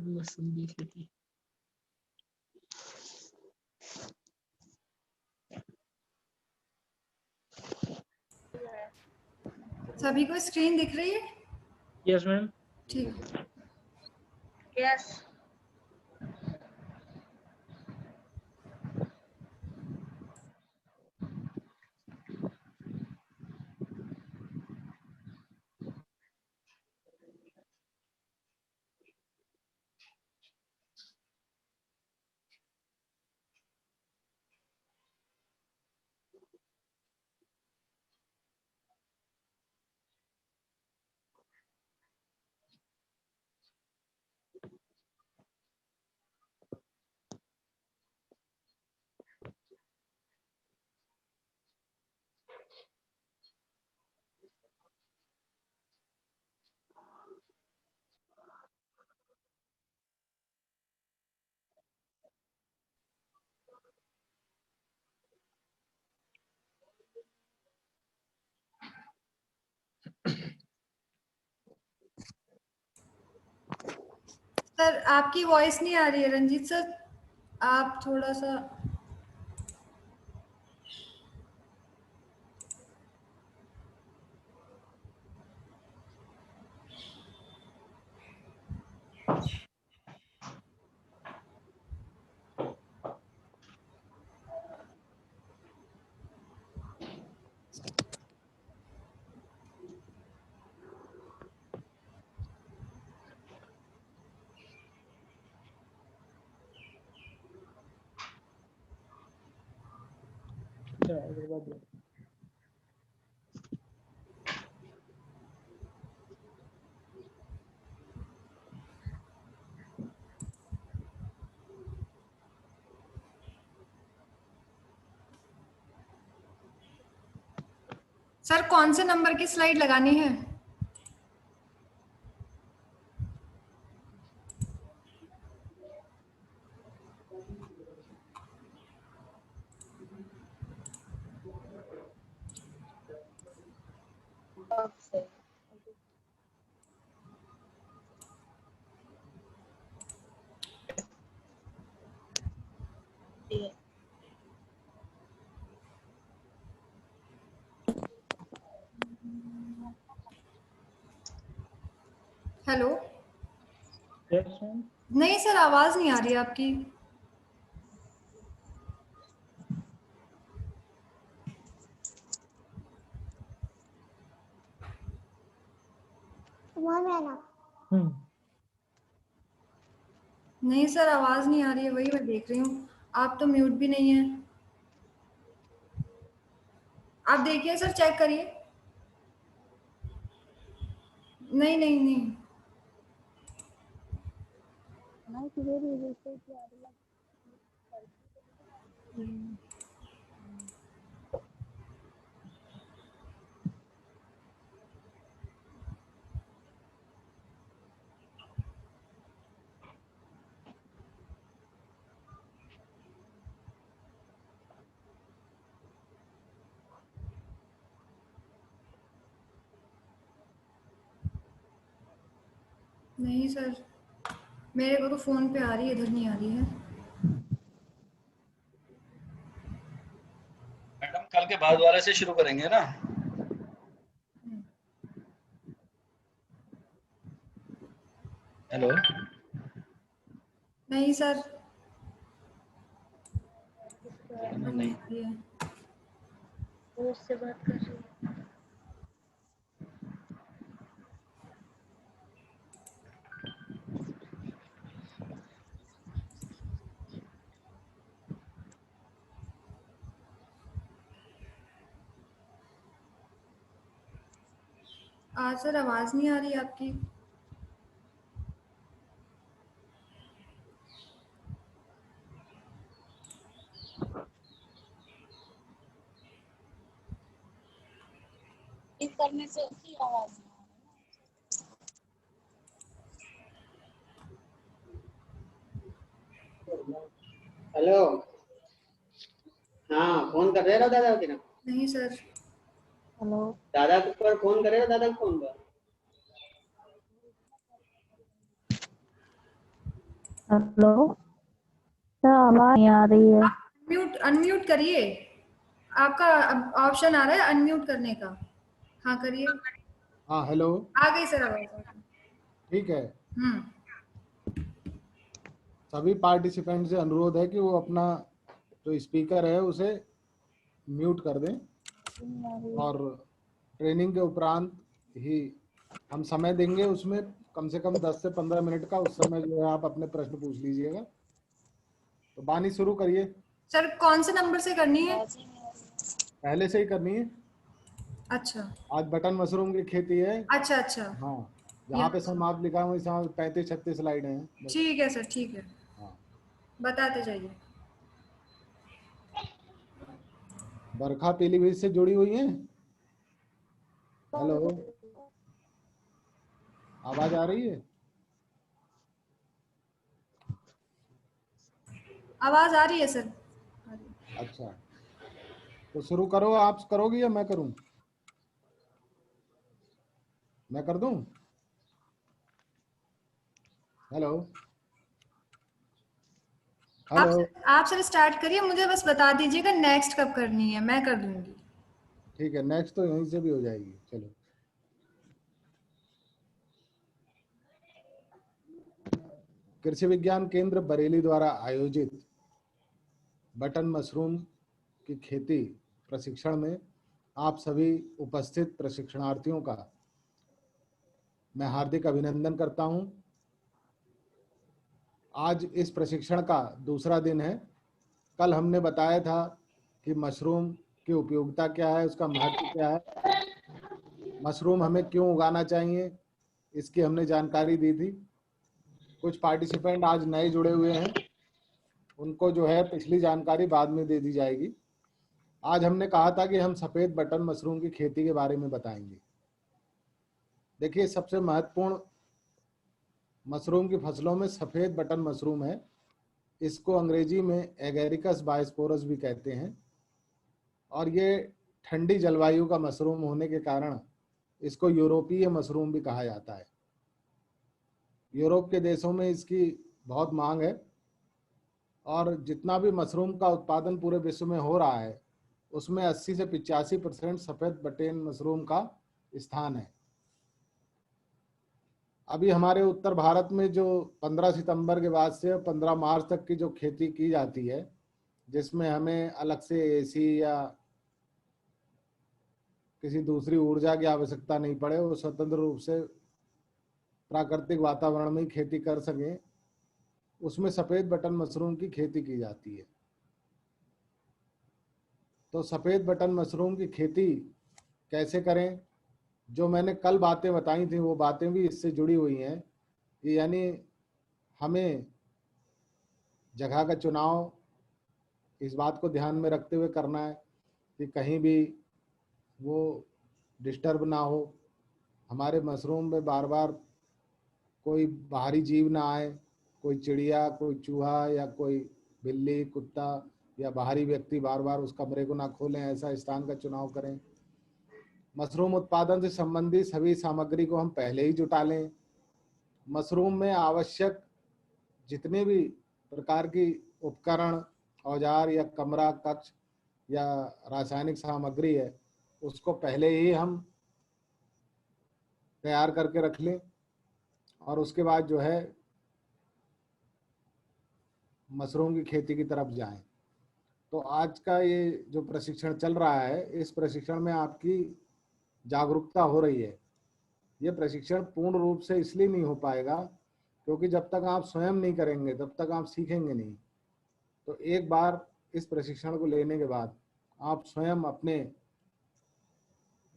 लहसुन भी खेती। सभी को स्क्रीन दिख रही है? Yes ma'am. ठीक। यस। सर आपकी वॉइस नहीं आ रही है रंजीत सर, आप थोड़ा सा। सर कौन से नंबर की स्लाइड लगानी है? हेलो। Yes ma'am. नहीं सर, आवाज नहीं आ रही है आपकी। नहीं सर, आवाज नहीं आ रही है, वही मैं देख रही हूँ। आप तो म्यूट भी नहीं है। आप देखिए सर, चेक करिए। नहीं नहीं नहीं। नहीं सर, मेरे को तो फोन पे आ रही है, इधर नहीं आ रही है। मैडम कल के बाद वाले से शुरू करेंगे ना? हेलो। नहीं सर, नहीं। वो उससे बात कर रही है। सर आवाज नहीं आ रही आपकी। इस करने से उसकी आवाज नहीं आ रही। हेलो। हाँ, फोन कर रहे हो दादा की ना? नहीं सर। हेलो। दादा के ऊपर फोन करे हो, दादा के फोन पर। हेलो सर, आवाज नहीं आ रही है। म्यूट अनम्यूट करिए। आपका ऑप्शन आ रहा है अनम्यूट करने का। हाँ करिए। हाँ हेलो। आ गई सर आवाज। ठीक है, हम्म। सभी पार्टिसिपेंट से अनुरोध है कि वो अपना जो स्पीकर है उसे म्यूट कर दें और ट्रेनिंग के उपरांत ही हम समय देंगे, उसमें कम से कम 10 से 15 मिनट का। उस समय जो है आप अपने प्रश्न पूछ लीजिएगा। तो बानी शुरू करिए। सर कौन से नंबर से करनी है? पहले से ही करनी है। अच्छा आज बटन मशरूम की खेती है। अच्छा अच्छा। हाँ, जहाँ पे समाप्त लिखा है वही समाप्त 35-36 स्लाइड हैं बस। ठीक है सर, ठीक है, हाँ, बताते जाइए। बरखा पीलीभीत से जुड़ी हुई है। हेलो, आवाज आ रही है? आवाज आ रही है सर। अच्छा, तो शुरू करो। आप करोगी या मैं करूं? मैं कर दूं? Hello hello. आप सर स्टार्ट करिए, मुझे बस बता दीजिएगा नेक्स्ट कब करनी है, मैं कर दूंगी। ठीक है, नेक्स्ट तो यहीं से भी हो जाएगी। चलो, कृषि विज्ञान केंद्र बरेली द्वारा आयोजित बटन मशरूम की खेती प्रशिक्षण में आप सभी उपस्थित प्रशिक्षणार्थियों का मैं हार्दिक अभिनंदन करता हूं। आज इस प्रशिक्षण का दूसरा दिन है। कल हमने बताया था कि मशरूम की उपयोगिता क्या है, उसका महत्व क्या है, मशरूम हमें क्यों उगाना चाहिए, इसकी हमने जानकारी दी थी। कुछ पार्टिसिपेंट आज नए जुड़े हुए हैं, उनको जो है पिछली जानकारी बाद में दे दी जाएगी। आज हमने कहा था कि हम सफ़ेद बटन मशरूम की खेती के बारे में बताएंगे। देखिए, सबसे महत्वपूर्ण मशरूम की फसलों में सफ़ेद बटन मशरूम है। इसको अंग्रेजी में एगेरिकस बायोस्पोरस भी कहते हैं और ये ठंडी जलवायु का मशरूम होने के कारण इसको यूरोपीय मशरूम भी कहा जाता है। यूरोप के देशों में इसकी बहुत मांग है और जितना भी मशरूम का उत्पादन पूरे विश्व में हो रहा है उसमें 80 से 85% सफ़ेद बटन मशरूम का स्थान है। अभी हमारे उत्तर भारत में जो 15 सितंबर के बाद से 15 मार्च तक की जो खेती की जाती है, जिसमें हमें अलग से एसी या किसी दूसरी ऊर्जा की आवश्यकता नहीं पड़े, वो स्वतंत्र रूप से प्राकृतिक वातावरण में ही खेती कर सकें, उसमें सफ़ेद बटन मशरूम की खेती की जाती है। तो सफ़ेद बटन मशरूम की खेती कैसे करें, जो मैंने कल बातें बताई थी वो बातें भी इससे जुड़ी हुई हैं कि यानी हमें जगह का चुनाव इस बात को ध्यान में रखते हुए करना है कि कहीं भी वो डिस्टर्ब ना हो, हमारे मशरूम में बार बार कोई बाहरी जीव ना आए, कोई चिड़िया, कोई चूहा या कोई बिल्ली, कुत्ता या बाहरी व्यक्ति बार बार उस कमरे को ना खोलें, ऐसा स्थान का चुनाव करें। मशरूम उत्पादन से संबंधित सभी सामग्री को हम पहले ही जुटा लें। मशरूम में आवश्यक जितने भी प्रकार की उपकरण, औजार या कमरा कक्ष या रासायनिक सामग्री है उसको पहले ही हम तैयार करके रख लें और उसके बाद जो है मशरूम की खेती की तरफ जाएं। तो आज का ये जो प्रशिक्षण चल रहा है, इस प्रशिक्षण में आपकी जागरूकता हो रही है। ये प्रशिक्षण पूर्ण रूप से इसलिए नहीं हो पाएगा क्योंकि जब तक आप स्वयं नहीं करेंगे तब तक आप सीखेंगे नहीं। तो एक बार इस प्रशिक्षण को लेने के बाद आप स्वयं अपने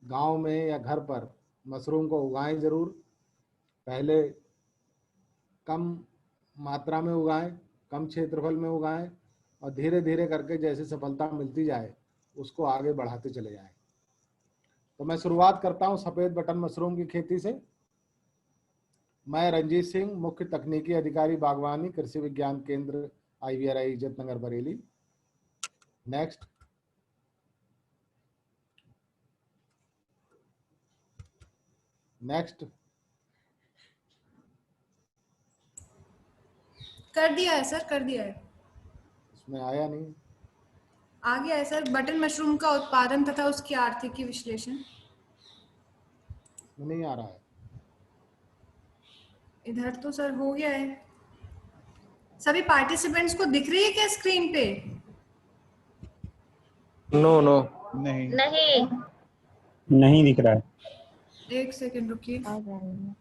गांव में या घर पर मशरूम को उगाएं ज़रूर। पहले कम मात्रा में उगाएं, कम क्षेत्रफल में उगाएं और धीरे धीरे करके जैसे सफलता मिलती जाए उसको आगे बढ़ाते चले जाएं। तो मैं शुरुआत करता हूं सफ़ेद बटन मशरूम की खेती से। मैं रंजीत सिंह, मुख्य तकनीकी अधिकारी बागवानी, कृषि विज्ञान केंद्र IVRI इज्जत नगर बरेली। नेक्स्ट। नेक्स्ट। कर दिया है सर, कर दिया है। इसमें आया नहीं। आ गया है सर, बटन मशरूम का उत्पादन तथा उसकी आर्थिकी विश्लेषण। इसमें नहीं आ रहा है। इधर तो सर हो गया है। सभी पार्टिसिपेंट्स को दिख रही है क्या स्क्रीन पे? नो नो नहीं नहीं नहीं दिख रहा है। एक सेकंड रुकिए। आ जाएंगे।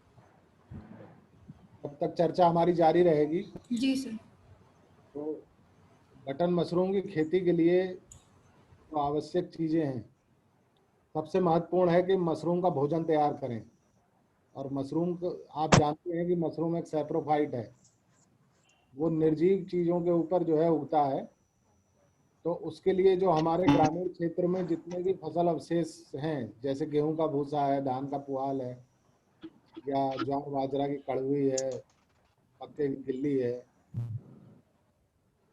तब तक चर्चा हमारी जारी रहेगी। जी सर। तो बटन मशरूम की खेती के लिए तो आवश्यक चीज़ें हैं। सबसे महत्वपूर्ण है कि मशरूम का भोजन तैयार करें। और मशरूम को आप जानते हैं कि मशरूम एक सैप्रोफाइट है, वो निर्जीव चीज़ों के ऊपर जो है उगता है। तो उसके लिए जो हमारे ग्रामीण क्षेत्र में जितने भी फसल अवशेष हैं, जैसे गेहूं का भूसा है, धान का पुआल है, या ज्वार बाजरा की कड़वी है, मक्के की गिल्ली है,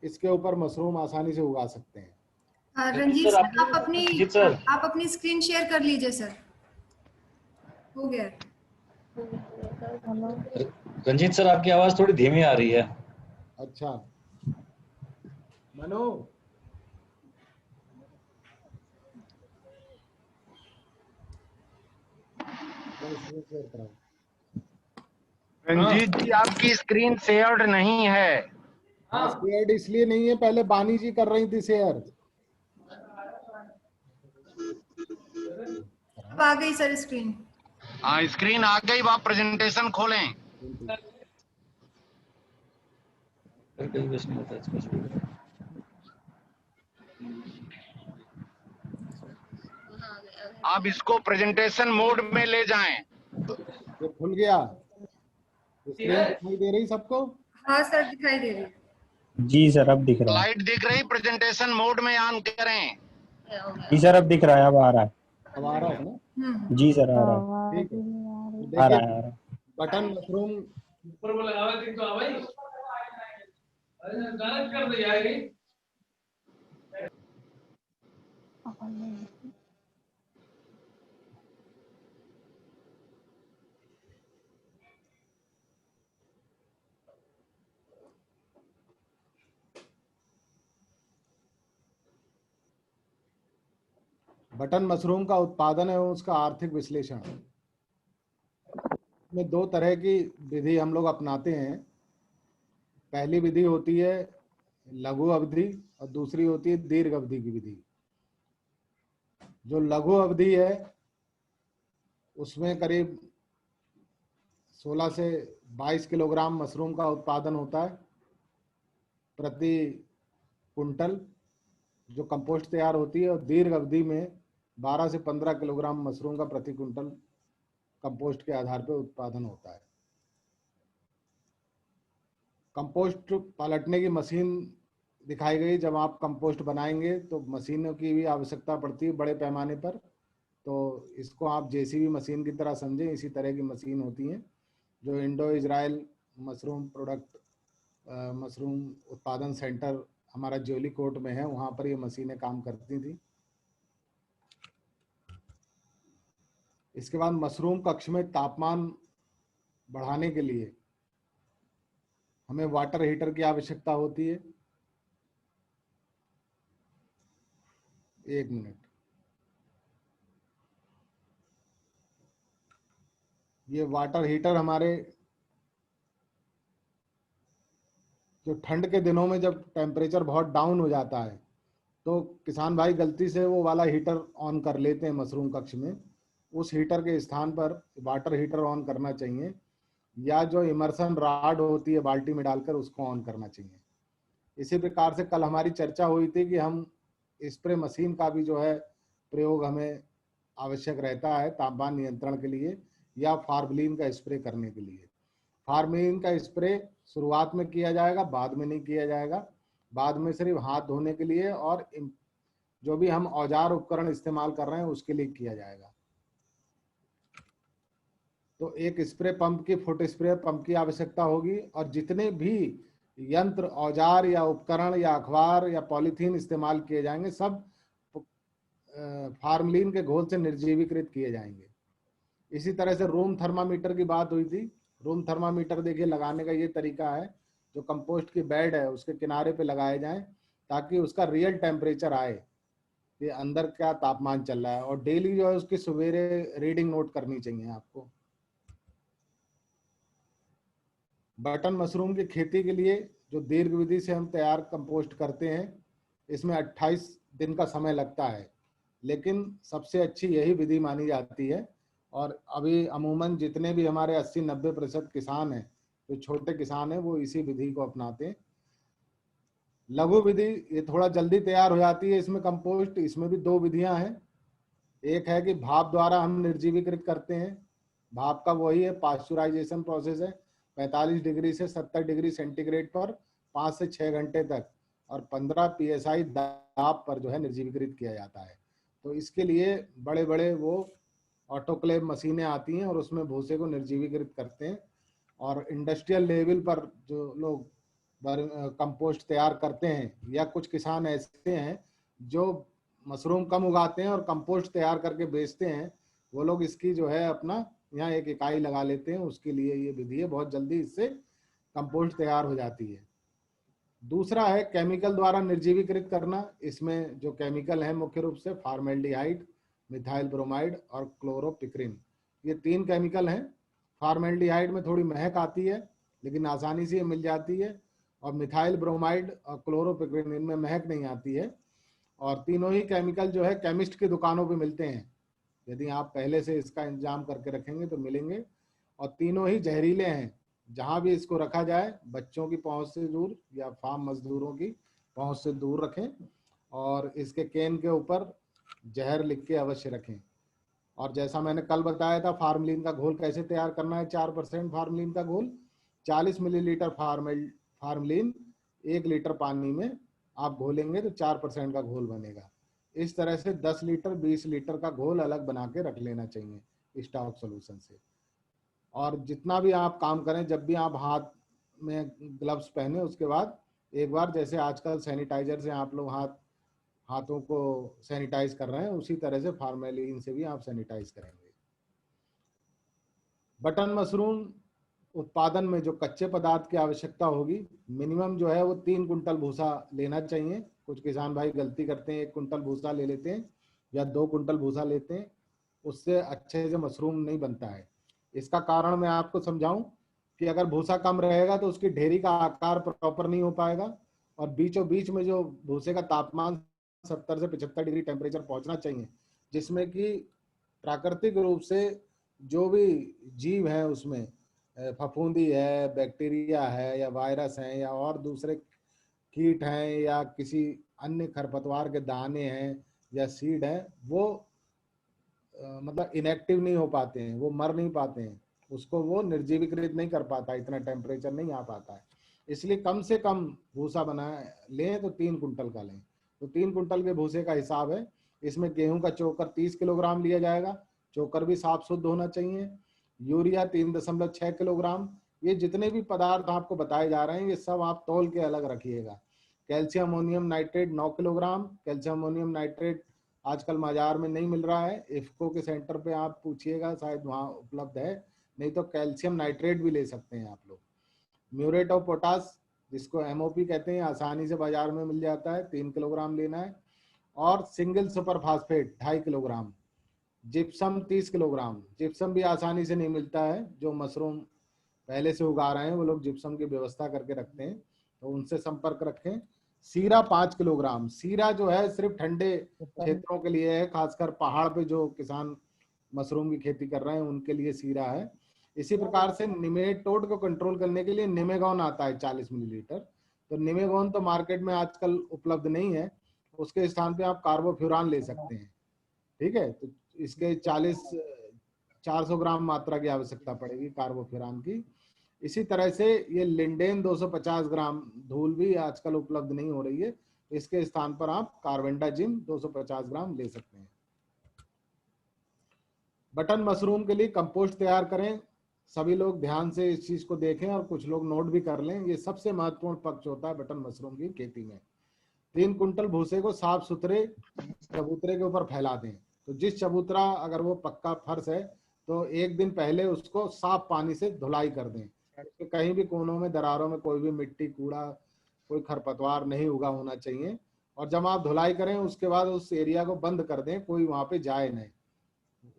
इसके ऊपर मशरूम आसानी से उगा सकते हैं। Ranjit sir, sir, Ranjit sir. आप अपनी स्क्रीन शेयर कर लीजिए सर। हो गया। रंजीत सर, आपकी आवाज थोड़ी धीमी आ रही है। अच्छा मनु, शेयर कराओ। रंजीत जी, आपकी स्क्रीन शेयर्ड नहीं है। शेयर इसलिए नहीं है, पहले बानी जी कर रही थी शेयर। अब आ गई सर स्क्रीन। हाँ, स्क्रीन आ गई, आप प्रेजेंटेशन खोलें। कहीं बस नहीं होता इसका। आप इसको प्रेजेंटेशन मोड में ले जाएं। ये खुल गया, स्क्रीन दिखाई दे रही सबको? हाँ सर, दिखाई दे रही है। जी सर अब दिख रहा है। स्लाइड दिख रही, प्रेजेंटेशन मोड में ऑन करें। जी सर अब दिख रहा है, अब आ रहा है। अब आ रहा है ना? जी सर आ रहा है, आवाज ठीक ही है। नहीं आ रही। आ रहा देखिए, है, आ रहा है। बटन मशरूम आवाज नहीं। बटन मशरूम का उत्पादन एवं उसका आर्थिक विश्लेषण में दो तरह की विधि हम लोग अपनाते हैं। पहली विधि होती है लघु अवधि और दूसरी होती है दीर्घ अवधि की विधि। जो लघु अवधि है उसमें करीब 16 से 22 किलोग्राम मशरूम का उत्पादन होता है प्रति कुंटल जो कंपोस्ट तैयार होती है, और दीर्घ अवधि में 12 से 15 किलोग्राम मशरूम का प्रति कुंटल कंपोस्ट के आधार पर उत्पादन होता है। कंपोस्ट पलटने की मशीन दिखाई गई। जब आप कंपोस्ट बनाएंगे तो मशीनों की भी आवश्यकता पड़ती है बड़े पैमाने पर, तो इसको आप जेसीबी मशीन की तरह समझें। इसी तरह की मशीन होती हैं जो इंडो इजराइल मशरूम उत्पादन सेंटर हमारा जोली कोट में है, वहाँ पर ये मशीनें काम करती थी। इसके बाद मशरूम कक्ष में तापमान बढ़ाने के लिए हमें वाटर हीटर की आवश्यकता होती है। एक मिनट, ये वाटर हीटर हमारे जो ठंड के दिनों में जब टेम्परेचर बहुत डाउन हो जाता है तो किसान भाई गलती से वो वाला हीटर ऑन कर लेते हैं मशरूम कक्ष में। उस हीटर के स्थान पर वाटर हीटर ऑन करना चाहिए, या जो इमर्सन रॉड होती है बाल्टी में डालकर उसको ऑन करना चाहिए। इसी प्रकार से कल हमारी चर्चा हुई थी कि हम स्प्रे मशीन का भी जो है प्रयोग हमें आवश्यक रहता है तापमान नियंत्रण के लिए, या फार्मलिन का स्प्रे करने के लिए। फार्मलिन का स्प्रे शुरुआत में किया जाएगा, बाद में नहीं किया जाएगा। बाद में सिर्फ हाथ धोने के लिए और जो भी हम औजार उपकरण इस्तेमाल कर रहे हैं उसके लिए किया जाएगा। तो एक स्प्रे पंप की फुट स्प्रे पंप की आवश्यकता होगी, और जितने भी यंत्र औजार या उपकरण या अखबार या पॉलीथीन इस्तेमाल किए जाएंगे सब फार्मलिन के घोल से निर्जीवीकृत किए जाएंगे। इसी तरह से रूम थर्मामीटर की बात हुई थी। रूम थर्मामीटर देखिए लगाने का ये तरीका है जो कंपोस्ट की बेड है उसके किनारे पे लगाए जाएं, ताकि उसका रियल टेम्परेचर आए कि अंदर क्या तापमान चल रहा है। और डेली जो है उसकी सवेरे रीडिंग नोट करनी चाहिए आपको। बटन मशरूम की खेती के लिए जो दीर्घ विधि से हम तैयार कंपोस्ट करते हैं, इसमें 28 दिन का समय लगता है, लेकिन सबसे अच्छी यही विधि मानी जाती है। और अभी अमूमन जितने भी हमारे 80-90% किसान हैं, जो छोटे किसान हैं, वो इसी विधि को अपनाते हैं। लघु विधि ये थोड़ा जल्दी तैयार हो जाती है इसमें कंपोस्ट। इसमें भी 2 विधियां हैं। एक है कि भाप द्वारा हम निर्जीवीकृत करते हैं। भाप का वही है, पास्चुराइजेशन प्रोसेस है। 45 डिग्री से 70 डिग्री सेंटीग्रेड पर 5 से 6 घंटे तक और 15 PSI दाब पर जो है निर्जीवीकृत किया जाता है। तो इसके लिए बड़े बड़े वो ऑटोक्लेव मशीनें आती हैं और उसमें भूसे को निर्जीवीकृत करते हैं। और इंडस्ट्रियल लेवल पर जो लोग कंपोस्ट तैयार करते हैं, या कुछ किसान ऐसे हैं जो मशरूम कम उगाते हैं और कंपोस्ट तैयार करके बेचते हैं, वो लोग इसकी जो है अपना यहाँ एक इकाई लगा लेते हैं। उसके लिए ये विधि है, बहुत जल्दी इससे कंपोस्ट तैयार हो जाती है। दूसरा है केमिकल द्वारा निर्जीवीकृत करना। इसमें जो केमिकल है मुख्य रूप से फॉर्मेल्डिहाइड, मिथाइल ब्रोमाइड और क्लोरोपिक्रिन, ये 3 केमिकल हैं। फॉर्मेल्डिहाइड में थोड़ी महक आती है, लेकिन आसानी से मिल जाती है। और मिथाइल ब्रोमाइड और क्लोरोपिक्रिन, इनमें महक नहीं आती है। और तीनों ही केमिकल जो है केमिस्ट की दुकानों पे मिलते हैं। यदि आप पहले से इसका इंतजाम करके रखेंगे तो मिलेंगे। और तीनों ही जहरीले हैं। जहां भी इसको रखा जाए बच्चों की पहुंच से दूर या फार्म मजदूरों की पहुंच से दूर रखें। और इसके कैन के ऊपर जहर लिख के अवश्य रखें। और जैसा मैंने कल बताया था, फार्मलिन का घोल कैसे तैयार करना है। 4% फार्मलिन का घोल, 40 मिलीलीटर फार्मलिन 1 लीटर पानी में आप घोलेंगे तो 4% का घोल बनेगा। इस तरह से 10 लीटर 20 लीटर का घोल अलग बना के रख लेना चाहिए स्टॉक सोल्यूशन से। और जितना भी आप काम करें, जब भी आप हाथ में ग्लव्स पहने, उसके बाद एक बार जैसे आजकल सैनिटाइजर से आप लोग हाथों को सैनिटाइज कर रहे हैं, उसी तरह से फार्मेलिन से भी आप सैनिटाइज करेंगे। बटन मशरूम उत्पादन में जो कच्चे पदार्थ की आवश्यकता होगी, मिनिमम जो है वो 3 कुंटल भूसा लेना चाहिए। कुछ किसान भाई गलती करते हैं, 1 कुंटल भूसा ले लेते हैं या 2 कुंटल भूसा लेते हैं, उससे अच्छे से मशरूम नहीं बनता है। इसका कारण मैं आपको समझाऊं कि अगर भूसा कम रहेगा तो उसकी ढेरी का आकार प्रॉपर नहीं हो पाएगा। और बीचों बीच में जो भूसे का तापमान 70 से 75 डिग्री टेम्परेचर पहुंचना चाहिए, जिसमें कि प्राकृतिक रूप से जो भी जीव है उसमें फफूंदी है, बैक्टीरिया है, या वायरस है, या और दूसरे कीट हैं, या किसी अन्य खरपतवार के दाने हैं या सीड हैं, वो मतलब इनएक्टिव नहीं हो पाते हैं, वो मर नहीं पाते हैं, उसको वो निर्जीवीकृत नहीं कर पाता, इतना टेम्परेचर नहीं आ पाता है। इसलिए कम से कम भूसा बनाए लें तो 3 कुंटल का लें। तो 3 कुंटल के भूसे का हिसाब है। इसमें गेहूं का चोकर 30 किलोग्राम लिया जाएगा, चोकर भी साफ शुद्ध होना चाहिए। Urea 3.6 kilogram. ये जितने भी पदार्थ आपको बताए जा रहे हैं, ये सब आप तौल के अलग रखिएगा। Calcium ammonium nitrate 9 kilogram. Calcium ammonium nitrate आजकल बाजार में नहीं मिल रहा है, इफ्को के सेंटर पे आप पूछिएगा, शायद वहाँ उपलब्ध है, नहीं तो कैल्शियम नाइट्रेट भी ले सकते हैं आप लोग। म्यूरेट ऑफ पोटास, जिसको MOP कहते हैं, आसानी से बाजार में मिल जाता है, 3 किलोग्राम लेना है। और single super phosphate 2.5 kilogram. Gypsum 30 kilogram. Gypsum भी आसानी से नहीं मिलता है, जो मशरूम पहले से उगा रहे हैं वो लोग जिप्सम की व्यवस्था करके रखते हैं, तो उनसे संपर्क रखें। सीरा 5 किलोग्राम। सीरा जो है सिर्फ ठंडे क्षेत्रों के लिए है, खासकर पहाड़ पे जो किसान मशरूम की खेती कर रहे हैं उनके लिए सीरा है। इसी प्रकार से निमेटोड को कंट्रोल करने के लिए निमेगॉन आता है 40 मिलीलीटर। तो निमेगॉन तो मार्केट में आजकल उपलब्ध नहीं है, उसके स्थान पे आप कार्बोफ्यूरान ले सकते हैं। ठीक है, तो इसके 400 ग्राम मात्रा की आवश्यकता पड़ेगी कार्बोफ्यूरान की। इसी तरह से ये लिंडेन 250 ग्राम धूल भी आजकल उपलब्ध नहीं हो रही है, इसके स्थान पर आप कार्बेंडाजिम 250 ग्राम ले सकते हैं। बटन मशरूम के लिए कंपोस्ट तैयार करें। सभी लोग ध्यान से इस चीज को देखें और कुछ लोग नोट भी कर लें, ये सबसे महत्वपूर्ण पक्ष होता है बटन मशरूम की खेती में। 3 कुंटल भूसे को साफ सुथरे चबूतरे के ऊपर फैला दें। तो जिस चबूतरा अगर वो पक्का फर्श है तो 1 दिन पहले उसको साफ पानी से धुलाई कर दें, उसके कहीं भी कोनों में, दरारों में कोई भी मिट्टी, कूड़ा, कोई खरपतवार नहीं उगा होना चाहिए। और जब आप धुलाई करें उसके बाद उस एरिया को बंद कर दें, कोई वहां पे जाए नहीं,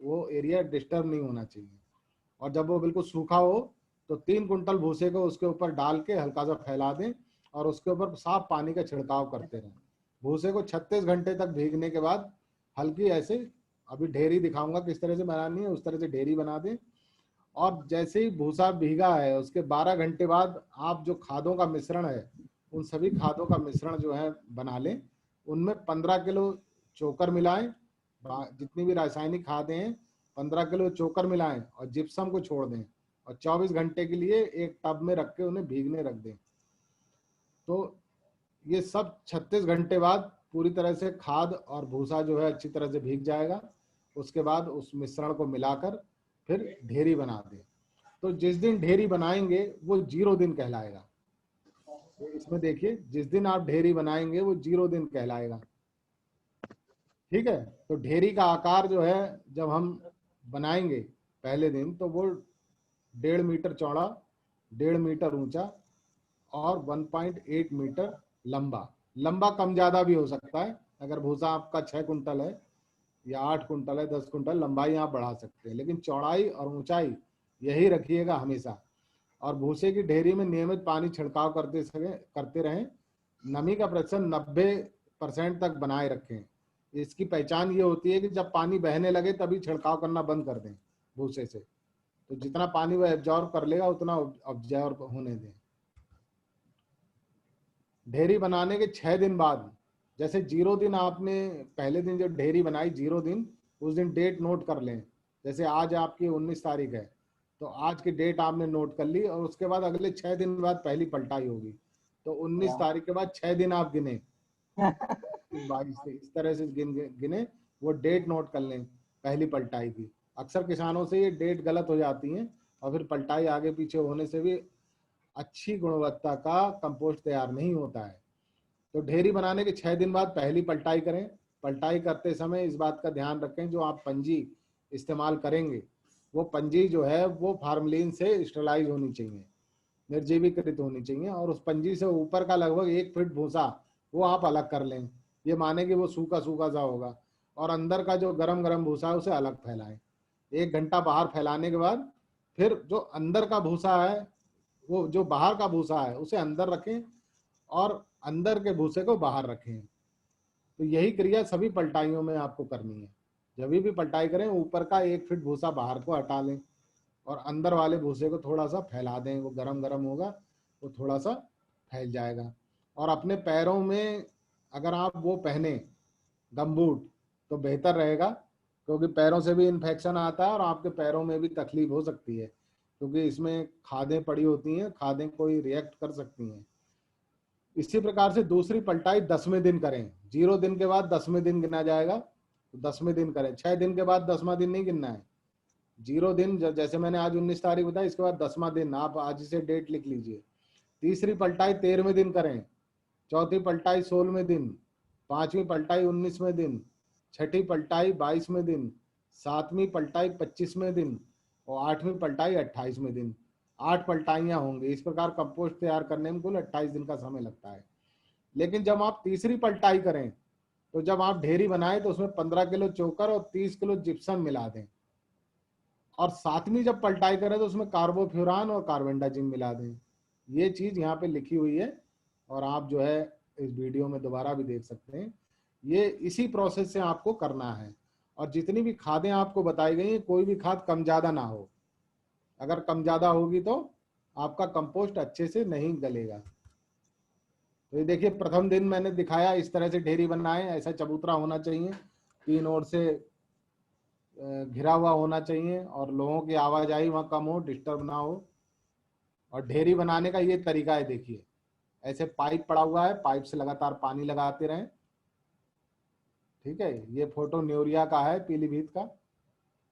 वो एरिया डिस्टर्ब नहीं होना चाहिए। और जब वो बिल्कुल सूखा हो तो 3 कुंटल भूसे को उसके ऊपर डाल के हल्का सा फैला दें और उसके ऊपर साफ पानी का छिड़काव करते रहें। भूसे को 36 घंटे तक भीगने के बाद हल्की ऐसे, अभी ढेरी दिखाऊंगा किस तरह से बनानी है, उस तरह से ढेरी बना दें। और जैसे ही भूसा भीगा है उसके 12 घंटे बाद आप जो खादों का मिश्रण है, उन सभी खादों का मिश्रण जो है बना लें। उनमें 15 किलो चोकर मिलाएं, जितनी भी रासायनिक खादें हैं 15 किलो चोकर मिलाएं और जिप्सम को छोड़ दें और 24 घंटे के लिए एक टब में रख के उन्हें भीगने रख दें। तो ये सब 36 घंटे बाद पूरी तरह से खाद और भूसा जो है अच्छी तरह से भीग जाएगा। उसके बाद उस मिश्रण को मिलाकर फिर ढेरी बना दें। तो जिस दिन ढेरी बनाएंगे वो 0 दिन कहलाएगा। तो इसमें देखिए, जिस दिन आप ढेरी बनाएंगे वो 0 दिन कहलाएगा। ठीक है, तो ढेरी का आकार जो है जब हम बनाएंगे पहले दिन, तो वो 1.5 मीटर चौड़ा, 1.5 मीटर ऊंचा और 1.8 मीटर लंबा कम ज्यादा भी हो सकता है। अगर भूसा आपका 6 कुंटल है या 8 कुंटल है, 10 कुंटल, लंबाई आप बढ़ा सकते हैं, लेकिन चौड़ाई और ऊंचाई यही रखिएगा हमेशा। और भूसे की ढेरी में नियमित पानी छिड़काव करते रहें। नमी का प्रतिशत 90% तक बनाए रखें। इसकी पहचान ये होती है कि जब पानी बहने लगे तभी छिड़काव करना बंद कर दें भूसे से। तो जितना पानी वह एब्जॉर्ब कर लेगा उतना ऑब्जर्व होने दें। ढेरी बनाने के 6 दिन बाद, जैसे 0 दिन आपने पहले दिन जो ढेरी बनाई 0 दिन, उस दिन डेट नोट कर लें। जैसे आज आपकी 19 तारीख है तो आज की डेट आपने नोट कर ली और उसके बाद अगले 6 दिन बाद पहली पलटाई होगी। तो 19 तारीख के बाद 6 दिन आप गिने 22 से, इस तरह से गिने, वो डेट नोट कर लें पहली पलटाई की। अक्सर किसानों से ये डेट गलत हो जाती है और फिर पलटाई आगे पीछे होने से भी अच्छी गुणवत्ता का कंपोस्ट तैयार नहीं होता है। तो ढेरी बनाने के 6 दिन बाद पहली पलटाई करें। पलटाई करते समय इस बात का ध्यान रखें, जो आप पंजी इस्तेमाल करेंगे वो पंजी जो है वो फार्मलिन से स्टरलाइज होनी चाहिए, निर्जीवीकृत होनी चाहिए। और उस पंजी से ऊपर का लगभग 1 फीट भूसा वो आप अलग कर लें। ये माने कि वो सूखा सूखा सा होगा। और अंदर का जो गरम गरम भूसा है उसे अलग फैलाएं। 1 घंटा बाहर फैलाने के बाद फिर जो अंदर का भूसा है, वो जो बाहर का भूसा है उसे अंदर रखें और अंदर के भूसे को बाहर रखें। तो यही क्रिया सभी पलटाइयों में आपको करनी है। जब भी पलटाई करें ऊपर का 1 फीट भूसा बाहर को हटा लें और अंदर वाले भूसे को थोड़ा सा फैला दें। वो गरम गरम होगा, वो थोड़ा सा फैल जाएगा। और अपने पैरों में अगर आप वो पहने गमबूट तो बेहतर रहेगा, क्योंकि पैरों से भी इन्फेक्शन आता है और आपके पैरों में भी तकलीफ हो सकती है, क्योंकि इसमें खादें पड़ी होती हैं, खादें कोई रिएक्ट कर सकती हैं। इसी प्रकार से दूसरी पलटाई 10वें दिन करें। 0 दिन के बाद 10वें दिन गिना जाएगा, तो 10वें दिन करें। 6 दिन के बाद 10वां दिन नहीं गिनना है। 0 दिन, जैसे मैंने आज 19 तारीख बताया, इसके बाद 10वां दिन आप आज से डेट लिख लीजिए। तीसरी पलटाई 13वें दिन करें, चौथी पलटाई 16वें दिन, 5वीं पलटाई 19वें दिन, छठी पलटाई 22वें दिन, 7वीं पलटाई 25वें दिन और 8वीं पलटाई 28वें दिन। 8 पलटाइयां होंगी। इस प्रकार कंपोस्ट तैयार करने में कुल 28 दिन का समय लगता है। लेकिन जब आप तीसरी पलटाई करें तो जब आप ढेरी बनाएं तो उसमें 15 किलो चोकर और 30 किलो जिप्सम मिला दें। और 7वीं जब पलटाई करें तो उसमें कार्बोफ्यूरान और कार्बेंडाजिम मिला दें। ये चीज यहाँ पे लिखी हुई है और आप जो है इस वीडियो में दोबारा भी देख सकते हैं। ये इसी प्रोसेस से आपको करना है। और जितनी भी खादें आपको बताई गई हैं, कोई भी खाद कम ज्यादा ना हो। अगर कम ज्यादा होगी तो आपका कंपोस्ट अच्छे से नहीं गलेगा। तो ये देखिए, प्रथम दिन मैंने दिखाया इस तरह से ढेरी बनाए। ऐसा चबूतरा होना चाहिए, 3 ओर से घिरा हुआ होना चाहिए और लोगों की आवाजाही वहां कम हो, डिस्टर्ब ना हो। और ढेरी बनाने का ये तरीका है, देखिए ऐसे पाइप पड़ा हुआ है, पाइप से लगातार पानी लगाते रहें। ठीक है, ये फोटो न्यूरिया का है, पीलीभीत का।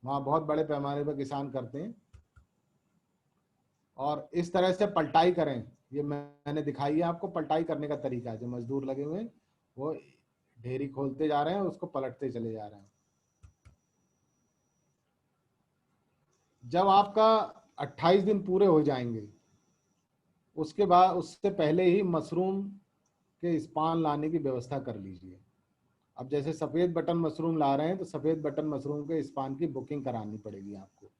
वहाँ बहुत बड़े पैमाने पर किसान करते हैं। और इस तरह से पलटाई करें। ये मैंने दिखाई है आपको पलटाई करने का तरीका। जो मजदूर लगे हुए हैं वो ढेरी खोलते जा रहे हैं, उसको पलटते चले जा रहे हैं। जब आपका 28 दिन पूरे हो जाएंगे उसके बाद उससे पहले ही मशरूम के स्पान लाने की व्यवस्था कर लीजिए। अब जैसे सफ़ेद बटन मशरूम ला रहे हैं तो सफ़ेद बटन मशरूम के स्पान की बुकिंग करानी पड़ेगी आपको।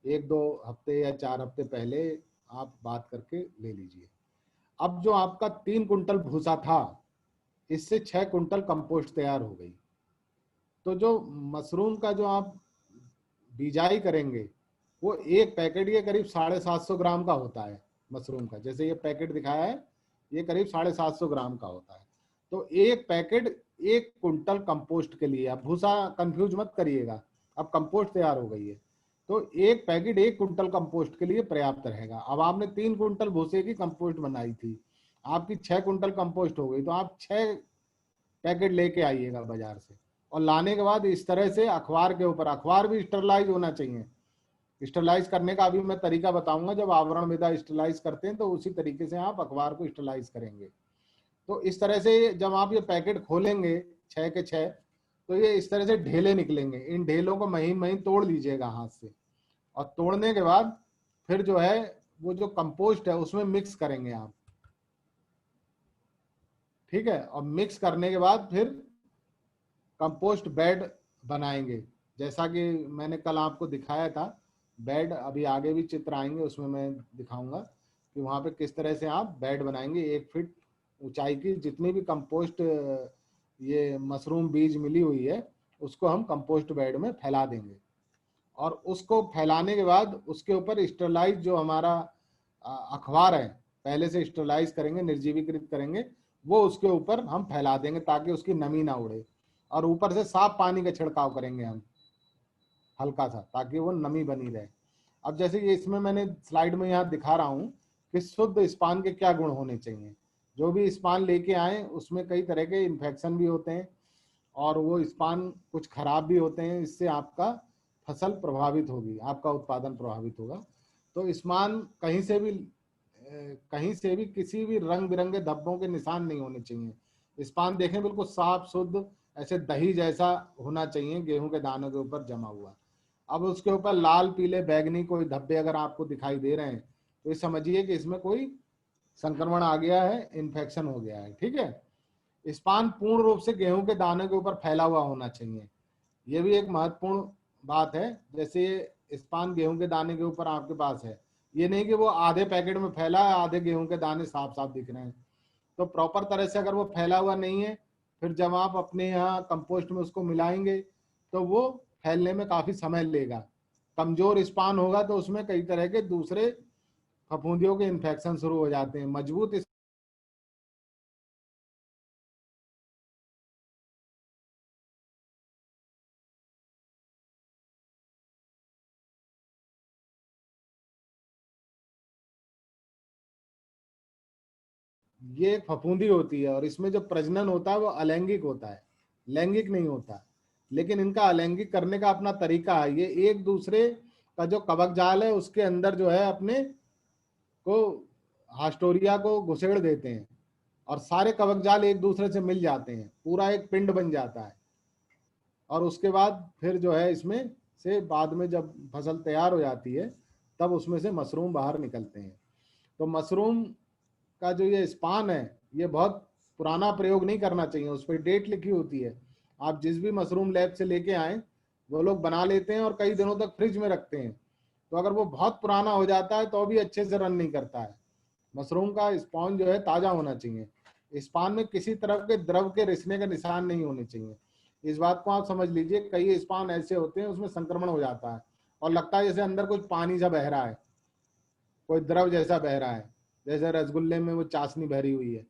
1-2 हफ्ते या 4 हफ्ते पहले आप बात करके ले लीजिए। अब जो आपका 3 कुंटल भूसा था, इससे 6 कुंटल कंपोस्ट तैयार हो गई। तो जो मशरूम का जो आप बिजाई करेंगे वो एक पैकेट ये करीब 750 ग्राम का होता है मशरूम का। जैसे ये पैकेट दिखाया है ये करीब 750 ग्राम का होता है। तो एक पैकेट 1 कुंटल कंपोस्ट के लिए, अब भूसा कंफ्यूज मत करिएगा, अब कंपोस्ट तैयार हो गई है तो एक पैकेट 1 कुंटल कंपोस्ट के लिए पर्याप्त रहेगा। अब आपने 3 कुंटल भूसे की कंपोस्ट बनाई थी, आपकी 6 कुंटल कंपोस्ट हो गई, तो आप 6 पैकेट लेके आइएगा बाजार से। और लाने के बाद इस तरह से अखबार के ऊपर, अखबार भी स्टरलाइज होना चाहिए। स्टरलाइज करने का अभी मैं तरीका बताऊंगा, जब आवरण विदा स्टरलाइज करते हैं तो उसी तरीके से आप अखबार को स्टरलाइज करेंगे। तो इस तरह से जब आप ये पैकेट खोलेंगे 6 के 6, तो ये इस तरह से ढेले निकलेंगे। इन ढेलों को महीन महीन तोड़ लीजिएगा हाथ से, और तोड़ने के बाद फिर जो है वो जो कंपोस्ट है उसमें मिक्स करेंगे आप, ठीक है। और मिक्स करने के बाद फिर कंपोस्ट बेड बनाएंगे, जैसा कि मैंने कल आपको दिखाया था बेड। अभी आगे भी चित्र आएंगे उसमें मैं दिखाऊंगा कि वहां पे किस तरह से आप बेड बनाएंगे। 1 फीट ऊंचाई की जितनी भी कंपोस्ट ये मशरूम बीज मिली हुई है उसको हम कंपोस्ट बेड में फैला देंगे। और उसको फैलाने के बाद उसके ऊपर स्टरलाइज जो हमारा अखबार है पहले से स्टरलाइज करेंगे, निर्जीवीकृत करेंगे, वो उसके ऊपर हम फैला देंगे ताकि उसकी नमी ना उड़े। और ऊपर से साफ पानी का छिड़काव करेंगे हम हल्का सा, ताकि वो नमी बनी रहे। अब जैसे ये इसमें मैंने स्लाइड में यहाँ दिखा रहा हूँ कि शुद्ध स्पान के क्या गुण होने चाहिए। जो भी स्पान लेके आए उसमें कई तरह के इन्फेक्शन भी होते हैं और वो स्पान कुछ खराब भी होते हैं। इससे आपका फसल प्रभावित होगी, आपका उत्पादन प्रभावित होगा। तो स्पान कहीं से भी किसी भी रंग बिरंगे धब्बों के निशान नहीं होने चाहिए। स्पान देखें बिल्कुल साफ शुद्ध, ऐसे दही जैसा होना चाहिए गेहूं के दानों के ऊपर जमा हुआ। अब उसके ऊपर लाल पीले बैगनी कोई धब्बे अगर आपको दिखाई दे रहे हैं तो ये समझिए कि इसमें कोई संक्रमण आ गया है, इन्फेक्शन हो गया है, ठीक है। स्पान पूर्ण रूप से गेहूं के दाने के ऊपर फैला हुआ होना चाहिए, ये भी एक महत्वपूर्ण बात है। जैसे स्पान गेहूं के दाने के ऊपर आपके पास है, ये नहीं कि वो आधे पैकेट में फैला है, आधे गेहूं के दाने साफ साफ दिख रहे हैं। तो प्रॉपर तरह से अगर वो फैला हुआ नहीं है, फिर जब आप अपने यहाँ कंपोस्ट में उसको मिलाएंगे तो वो फैलने में काफी समय लेगा। कमजोर स्पान होगा तो उसमें कई तरह के दूसरे फफूंदियों के इन्फेक्शन शुरू हो जाते हैं। मजबूत ये फफूंदी होती है और इसमें जो प्रजनन होता है वो अलैंगिक होता है, लैंगिक नहीं होता। लेकिन इनका अलैंगिक करने का अपना तरीका है। ये एक दूसरे का जो कवक जाल है उसके अंदर जो है अपने को हास्टोरिया को घुसेड़ देते हैं और सारे कवक जाल एक दूसरे से मिल जाते हैं, पूरा एक पिंड बन जाता है। और उसके बाद फिर जो है इसमें से बाद में जब फसल तैयार हो जाती है तब उसमें से मशरूम बाहर निकलते हैं। तो मशरूम का जो ये स्पान है ये बहुत पुराना प्रयोग नहीं करना चाहिए, उस पर डेट लिखी होती है। आप जिस भी मशरूम लैब से लेके आए वो लोग बना लेते हैं और कई दिनों तक फ्रिज में रखते हैं। तो अगर वो बहुत पुराना हो जाता है तो भी अच्छे से रन नहीं करता है। मशरूम का स्पान जो है ताजा होना चाहिए। स्पान में किसी तरह के द्रव के रिसने का निशान नहीं होने चाहिए, इस बात को आप समझ लीजिए। कई स्पान ऐसे होते हैं उसमें संक्रमण हो जाता है और लगता है जैसे अंदर कुछ पानी सा बह रहा है, कोई द्रव जैसा बह रहा है, जैसे रसगुल्ले में वो चाशनी भरी हुई है।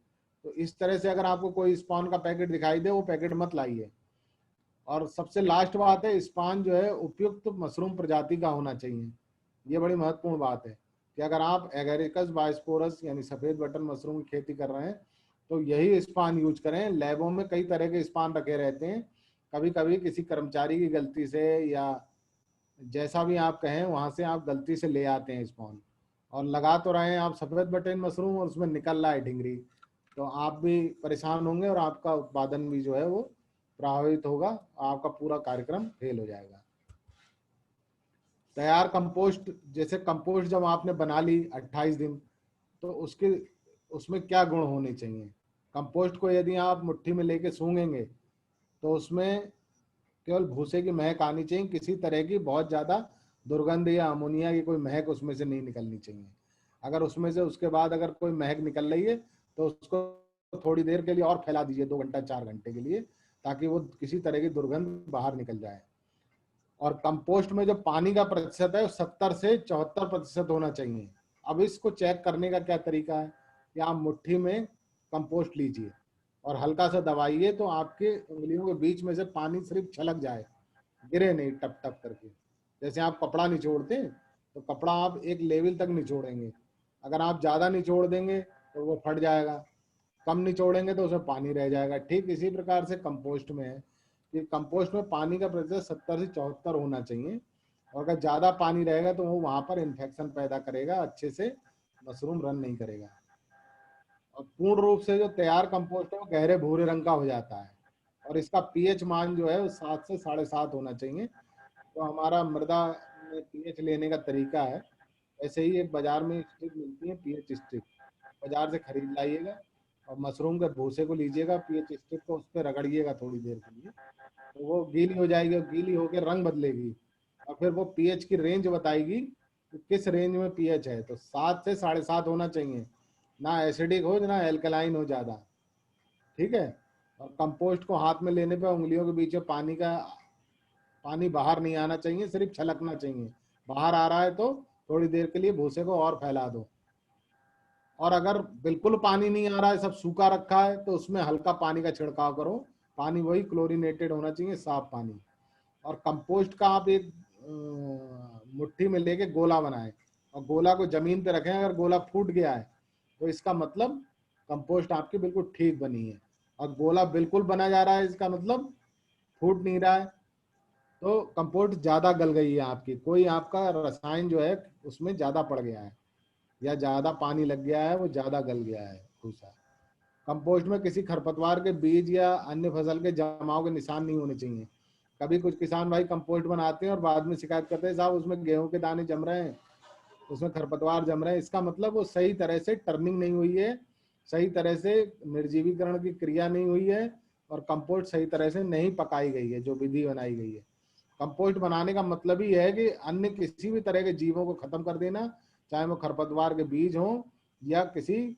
तो इस तरह से अगर आपको कोई स्पान का पैकेट दिखाई दे वो पैकेट मत लाइए। और सबसे लास्ट बात है, स्पान जो है उपयुक्त मशरूम प्रजाति का होना चाहिए। ये बड़ी महत्वपूर्ण बात है कि अगर आप एगेरिकस बायोस्पोरस यानी सफेद बटन मशरूम की खेती कर रहे हैं तो यही स्पान यूज करें। लैबों में कई तरह के स्पान रखे रहते हैं, कभी कभी किसी कर्मचारी की गलती से या जैसा भी आप कहें वहां से आप गलती से ले आते हैं स्पान और लगा तो रहे हैं आप सफेद बटन मशरूम और उसमें निकल रहा है ढिंगरी, तो आप भी परेशान होंगे और आपका उत्पादन भी जो है वो प्रभावित होगा, आपका पूरा कार्यक्रम फेल हो जाएगा। तैयार कंपोस्ट, जैसे कंपोस्ट जब आपने बना ली 28 दिन, तो उसमें क्या गुण होने चाहिए। कंपोस्ट को यदि आप मुट्ठी में लेके सूंघेंगे तो उसमें केवल भूसे की महक आनी चाहिए, किसी तरह की बहुत ज़्यादा दुर्गंध या अमोनिया की कोई महक उसमें से नहीं निकलनी चाहिए। अगर उसमें से उसके बाद अगर कोई महक निकल रही है तो उसको थोड़ी देर के लिए और फैला दीजिए, 2 घंटा 4 घंटे के लिए, ताकि वो किसी तरह की दुर्गंध बाहर निकल जाए। और कंपोस्ट में जो पानी का प्रतिशत है वो 70 से 74% होना चाहिए। अब इसको चेक करने का क्या तरीका है कि आप मुट्ठी में कंपोस्ट लीजिए और हल्का सा दबाइए तो आपके उंगलियों के बीच में से पानी सिर्फ छलक जाए, गिरे नहीं टप टप करके। जैसे आप कपड़ा निचोड़ते हैं तो कपड़ा आप एक लेवल तक निचोड़ेंगे, अगर आप ज़्यादा निचोड़ देंगे तो वो फट जाएगा, कम निचोड़ेंगे तो उसमें पानी रह जाएगा। ठीक इसी प्रकार से कंपोस्ट में है कि कंपोस्ट में पानी का प्रतिशत 70 से 74 होना चाहिए, और अगर ज़्यादा पानी रहेगा तो वो वहाँ पर इन्फेक्शन पैदा करेगा, अच्छे से मशरूम रन नहीं करेगा। और पूर्ण रूप से जो तैयार कंपोस्ट है वो गहरे भूरे रंग का हो जाता है, और इसका पीएच मान जो है वो 7 से 7.5 होना चाहिए। तो हमारा मृदा में पीएच लेने का तरीका है, ऐसे ही एक बाजार में स्टिक मिलती है पीएच स्टिक, बाजार से खरीद लाइएगा और मशरूम के भूसे को लीजिएगा, पीएच स्टिक को उस पर रगड़िएगा थोड़ी देर के लिए, तो वो गीली हो जाएगी, और गीली होकर रंग बदलेगी, और फिर वो पीएच की रेंज बताएगी कि किस रेंज में पीएच है। तो 7 से 7.5 होना चाहिए, ना एसिडिक हो ना एल्कलाइन हो ज़्यादा, ठीक है। और कंपोस्ट को हाथ में लेने पे उंगलियों के बीच में पानी बाहर नहीं आना चाहिए, सिर्फ छलकना चाहिए। बाहर आ रहा है तो थोड़ी देर के लिए भूसे को और फैला दो, और अगर बिल्कुल पानी नहीं आ रहा है, सब सूखा रखा है, तो उसमें हल्का पानी का छिड़काव करो, पानी वही क्लोरीनेटेड होना चाहिए, साफ पानी। और कंपोस्ट का आप एक मुट्ठी में लेके गोला बनाएं और गोला को जमीन पे रखें, अगर गोला फूट गया है तो इसका मतलब कंपोस्ट आपकी बिल्कुल ठीक बनी है, और गोला बिल्कुल बना जा रहा है इसका मतलब फूट नहीं रहा है, तो कंपोस्ट ज़्यादा गल गई है आपकी, कोई आपका रसायन जो है उसमें ज़्यादा पड़ गया है या ज़्यादा पानी लग गया है, वो ज़्यादा गल गया है भूसा। कंपोस्ट में किसी खरपतवार के बीज या अन्य फसल के जमाव के निशान नहीं होने चाहिए। कभी कुछ किसान भाई कंपोस्ट बनाते हैं और बाद में शिकायत करते हैं साहब उसमें गेहूं के दाने जम रहे हैं, उसमें खरपतवार जम रहे हैं। इसका मतलब वो सही तरह से टर्निंग नहीं हुई है, सही तरह से निर्जीवीकरण की क्रिया नहीं हुई है, और कंपोस्ट सही तरह से नहीं पकाई गई है, जो विधि बनाई गई है। कंपोस्ट बनाने का मतलब ही है कि अन्य किसी भी तरह के जीवों को खत्म कर देना, चाहे वो खरपतवार के बीज हों या किसी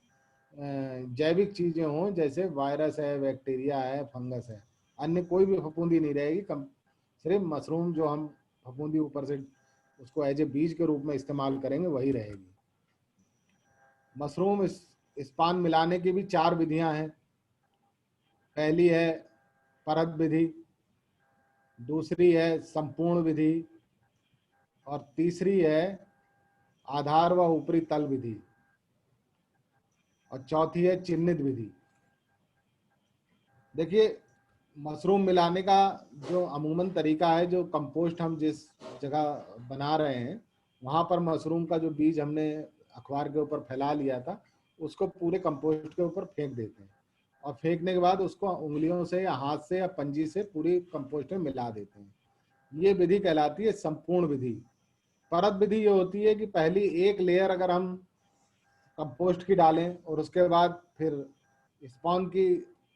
जैविक चीजें हों, जैसे वायरस है, बैक्टीरिया है, फंगस है, अन्य कोई भी फफूंदी नहीं रहेगी। सिर्फ मशरूम जो हम फफूंदी ऊपर से उसको एज ए बीज के रूप में इस्तेमाल करेंगे वही रहेगी। मशरूम स्पान मिलाने की भी 4 विधियां हैं। पहली है परत विधि, दूसरी है संपूर्ण विधि, और तीसरी है आधार व ऊपरी तल विधि, और चौथी है चिन्हित विधि। देखिए मशरूम मिलाने का जो अमूमन तरीका है, जो कंपोस्ट हम जिस जगह बना रहे हैं वहाँ पर मशरूम का जो बीज हमने अखबार के ऊपर फैला लिया था उसको पूरे कंपोस्ट के ऊपर फेंक देते हैं, और फेंकने के बाद उसको उंगलियों से या हाथ से या पंजी से पूरी कंपोस्ट में मिला देते हैं। ये विधि कहलाती है संपूर्ण विधि। परत विधि ये होती है कि पहली एक लेयर अगर हम कंपोस्ट की डालें और उसके बाद फिर स्पॉन की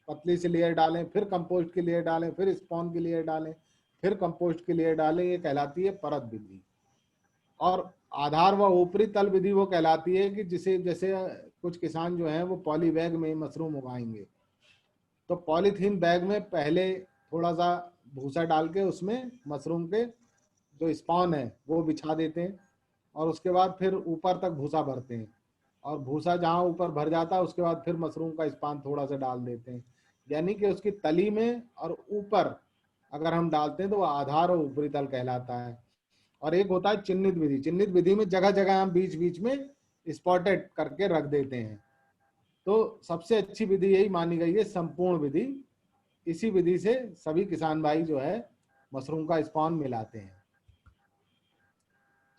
पतली सी लेयर डालें, फिर कंपोस्ट की लेयर डालें, फिर स्पॉन की लेयर डालें, फिर कंपोस्ट की लेयर डालें, ये कहलाती है परत विधि। और आधार व ऊपरी तल विधि वो कहलाती है कि जिसे जैसे कुछ किसान जो हैं वो पॉली बैग में मशरूम उगाएंगे, तो पॉलीथीन बैग में पहले थोड़ा सा भूसा डाल के उसमें मशरूम के जो स्पॉन है वो बिछा देते हैं, और उसके बाद फिर ऊपर तक भूसा भरते हैं, और भूसा जहाँ ऊपर भर जाता है उसके बाद फिर मशरूम का स्पान थोड़ा सा डाल देते हैं। यानी कि उसकी तली में और ऊपर अगर हम डालते हैं तो वो आधार और ऊपरी तल कहलाता है। और एक होता है चिन्हित विधि। चिन्हित विधि में जगह जगह हम बीच बीच में स्पॉटेड करके रख देते हैं। तो सबसे अच्छी विधि यही मानी गई है संपूर्ण विधि। इसी विधि से सभी किसान भाई जो है मशरूम का स्पॉन मिलाते हैं।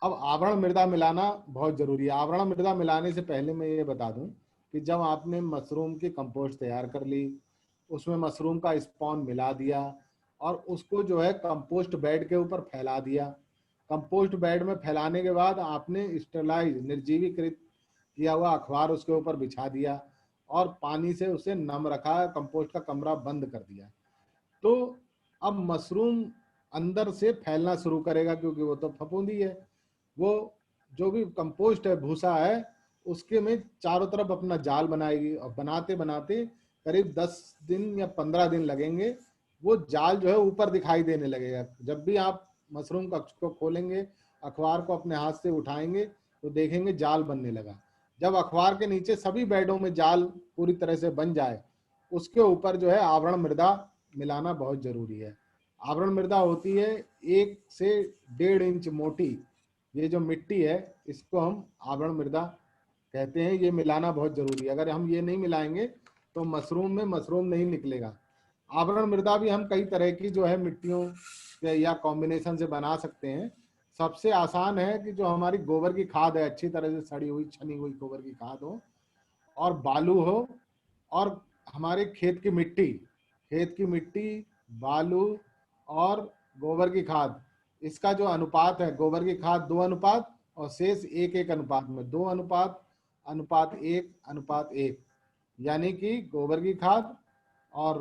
अब आवरण मृदा मिलाना बहुत जरूरी है। आवरण मृदा मिलाने से पहले मैं ये बता दूं कि जब आपने मशरूम की कंपोस्ट तैयार कर ली, उसमें मशरूम का स्पॉन मिला दिया और उसको जो है कंपोस्ट बेड के ऊपर फैला दिया। कंपोस्ट बेड में फैलाने के बाद आपने स्टेरलाइज निर्जीवीकृत किया हुआ अखबार उसके ऊपर बिछा दिया और पानी से उसे नम रखा, कंपोस्ट का कमरा बंद कर दिया। तो अब मशरूम अंदर से फैलना शुरू करेगा, क्योंकि वो तो फफूंदी है। वो जो भी कंपोस्ट है, भूसा है, उसके में चारों तरफ अपना जाल बनाएगी और बनाते बनाते करीब 10 दिन या 15 दिन लगेंगे। वो जाल जो है ऊपर दिखाई देने लगेगा। जब भी आप मशरूम कक्ष को खोलेंगे, अखबार को अपने हाथ से उठाएंगे तो देखेंगे जाल बनने लगा। जब अखबार के नीचे सभी बेडों में जाल पूरी तरह से बन जाए, उसके ऊपर जो है आवरण मृदा मिलाना बहुत जरूरी है। आवरण मृदा होती है 1 से 1.5 इंच मोटी। ये जो मिट्टी है इसको हम आवरण मृदा कहते हैं। ये मिलाना बहुत जरूरी है। अगर हम ये नहीं मिलाएंगे तो मशरूम में मशरूम नहीं निकलेगा। आवरण मृदा भी हम कई तरह की जो है मिट्टियों या कॉम्बिनेशन से बना सकते हैं। सबसे आसान है कि जो हमारी गोबर की खाद है, अच्छी तरह से सड़ी हुई छनी हुई गोबर की खाद हो और बालू हो और हमारे खेत की मिट्टी, बालू और गोबर की खाद, इसका जो अनुपात है, गोबर की खाद 2 अनुपात और शेष 1-1 अनुपात में 2 अनुपात 1:1, यानी कि गोबर की खाद और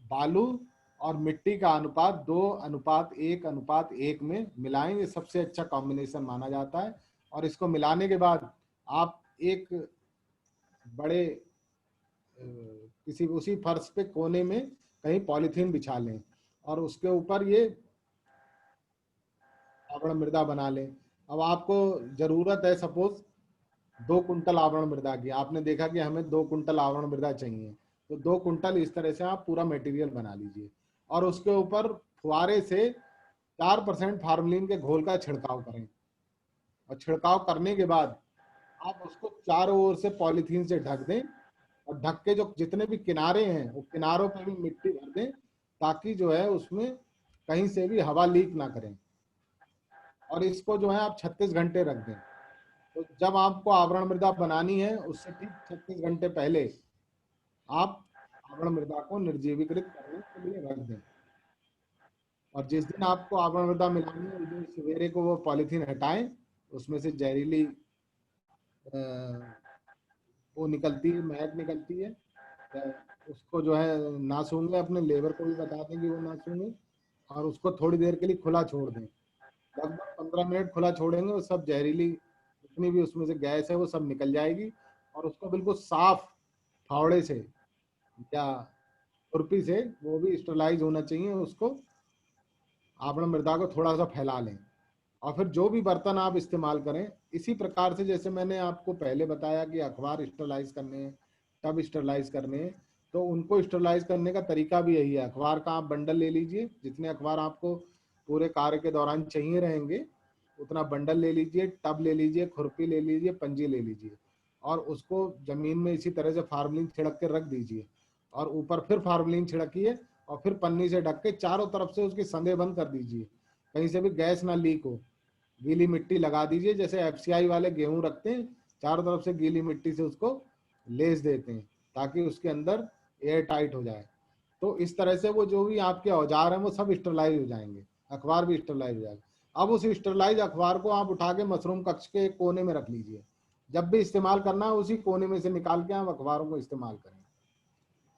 बालू और मिट्टी का अनुपात 2:1:1 में मिलाएं। ये सबसे अच्छा कॉम्बिनेशन माना जाता है। और इसको मिलाने के बाद आप एक बड़े किसी उसी फर्श पे कोने में कहीं पॉलीथीन बिछा लें और उसके ऊपर ये आवरण मृदा बना लें। अब आपको जरूरत है सपोज 2 कुंटल आवरण मृदा की, आपने देखा कि हमें 2 कुंटल आवरण मृदा चाहिए, तो 2 कुंटल इस तरह से आप पूरा मटेरियल बना लीजिए और उसके ऊपर फुहारे से 4% फार्मलिन के घोल का छिड़काव करें। और छिड़काव करने के बाद आप उसको चारों ओर से पॉलीथीन से ढक दें और ढक के जो जितने भी किनारे हैं वो किनारों पर भी मिट्टी भर दें, ताकि जो है उसमें कहीं से भी हवा लीक ना करें। और इसको जो है आप 36 घंटे रख दें। तो जब आपको आवरण मृदा बनानी है उससे ठीक 36 घंटे पहले आप आवरण मृदा को निर्जीवीकृत करने के लिए रख दें। और जिस दिन आपको आवरण मृदा मिलानी है उस दिन सवेरे को वो पॉलीथीन हटाएं, उसमें से जहरीली वो निकलती है, महक निकलती है। उसको जो है ना सूंघे, अपने लेबर को भी बता दें कि वो ना सूंघे और उसको थोड़ी देर के लिए खुला छोड़ दें। लगभग 15 मिनट खुला छोड़ेंगे, वो सब जहरीली जितनी भी उसमें से गैस है वो सब निकल जाएगी और उसको बिल्कुल साफ फावड़े से या खुरपी से, वो भी स्टरलाइज होना चाहिए, उसको आवरण मृदा को थोड़ा सा फैला लें। और फिर जो भी बर्तन आप इस्तेमाल करें इसी प्रकार से, जैसे मैंने आपको पहले बताया कि अखबार स्टरलाइज करने हैं, टब स्टरलाइज करने हैं, तो उनको स्टरलाइज करने का तरीका भी यही है। अखबार का आप बंडल ले लीजिए, जितने अखबार आपको पूरे कार्य के दौरान चाहिए रहेंगे उतना बंडल ले लीजिए, टब ले लीजिए, खुरपी ले लीजिए, पंजी ले लीजिए और उसको जमीन में इसी तरह से फार्मलिन छिड़क के रख दीजिए और ऊपर फिर फार्मलिन छिड़किए और फिर पन्नी से ढक के चारों तरफ से उसकी संधे बंद कर दीजिए, कहीं से भी गैस ना लीक हो। गीली मिट्टी लगा दीजिए, जैसे FCI वाले गेहूं रखते हैं, चारों तरफ से गीली मिट्टी से उसको लेस देते हैं ताकि उसके अंदर एयर टाइट हो जाए। तो इस तरह से वो जो भी आपके औजार हैं वो सब स्टरलाइज हो जाएंगे, अखबार भी स्टरलाइज हो जाएगा। अब उस स्टरलाइज अखबार को आप उठा के मशरूम कक्ष के कोने में रख लीजिए। जब भी इस्तेमाल करना है उसी कोने में से निकाल के आप अखबारों को इस्तेमाल करें।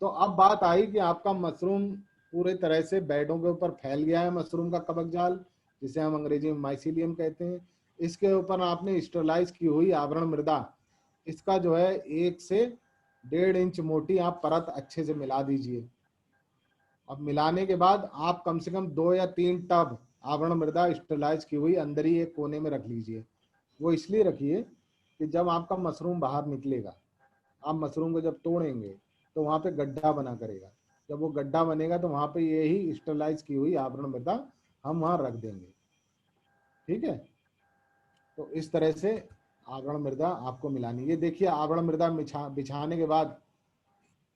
तो अब बात आई कि आपका मशरूम पूरे तरह से बेडों के ऊपर फैल गया है, मशरूम का कवक जाल, जिसे हम अंग्रेजी में माइसीलियम कहते हैं। इसके ऊपर आपने स्टरलाइज की हुई आवरण मृदा, इसका जो है 1 से 1.5 इंच मोटी आप परत अच्छे से मिला दीजिए। अब मिलाने के बाद आप कम से कम 2 या 3 टब आवरण मृदा स्टरलाइज की हुई अंदर ही एक कोने में रख लीजिए। वो इसलिए रखिए कि जब आपका मशरूम बाहर निकलेगा, आप मशरूम को जब तोड़ेंगे तो वहां पे गड्ढा बना करेगा। जब वो गड्ढा बनेगा तो वहां पे यही स्टरलाइज की हुई आवरण मृदा हम वहां रख देंगे। ठीक है, तो इस तरह से आवरण मृदा आपको मिलानी। ये देखिए आवरण मृदा बिछाने के बाद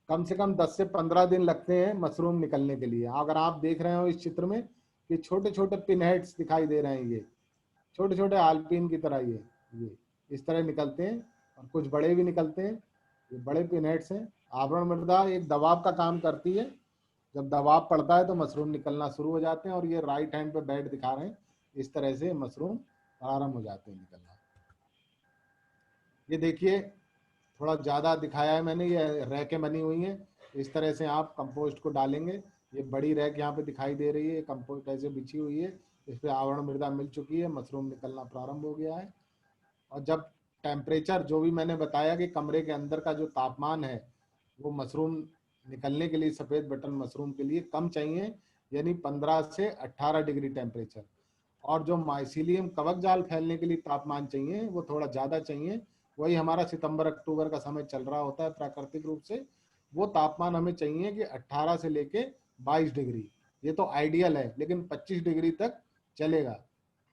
कम से कम 10 से 15 दिन लगते हैं मशरूम निकलने के लिए। अगर आप देख रहे हो इस चित्र में कि छोटे छोटे पिनहेड्स दिखाई दे रहे हैं, ये छोटे छोटे आलपीन की तरह ये इस तरह निकलते हैं और कुछ बड़े भी निकलते हैं। ये बड़े पिनहेड्स हैं। आवरण मृदा एक दबाव का काम करती है, जब दबाव पड़ता है तो मशरूम निकलना शुरू हो जाते हैं। और ये राइट हैंड पे बेड दिखा रहे हैं, इस तरह से मशरूम प्रारंभ हो जाते हैं निकलना। ये देखिए थोड़ा ज़्यादा दिखाया है मैंने, ये रैकें बनी हुई हैं। इस तरह से आप कंपोस्ट को डालेंगे। ये बड़ी रैक यहाँ पे दिखाई दे रही है, कंपोस्ट ऐसे बिछी हुई है, इस पर आवरण मृदा मिल चुकी है, मशरूम निकलना प्रारंभ हो गया है। और जब टेम्परेचर जो भी मैंने बताया कि कमरे के अंदर का जो तापमान है वो मशरूम निकलने के लिए, सफ़ेद बटन मशरूम के लिए कम चाहिए, यानी 15 से 18 डिग्री टेम्परेचर। और जो माइसीलियम कवक जाल फैलने के लिए तापमान चाहिए वो थोड़ा ज़्यादा चाहिए, वही हमारा सितंबर अक्टूबर का समय चल रहा होता है प्राकृतिक रूप से। वो तापमान हमें चाहिए कि 18 से लेके 22 डिग्री। ये तो आइडियल है, लेकिन 25 डिग्री तक चलेगा।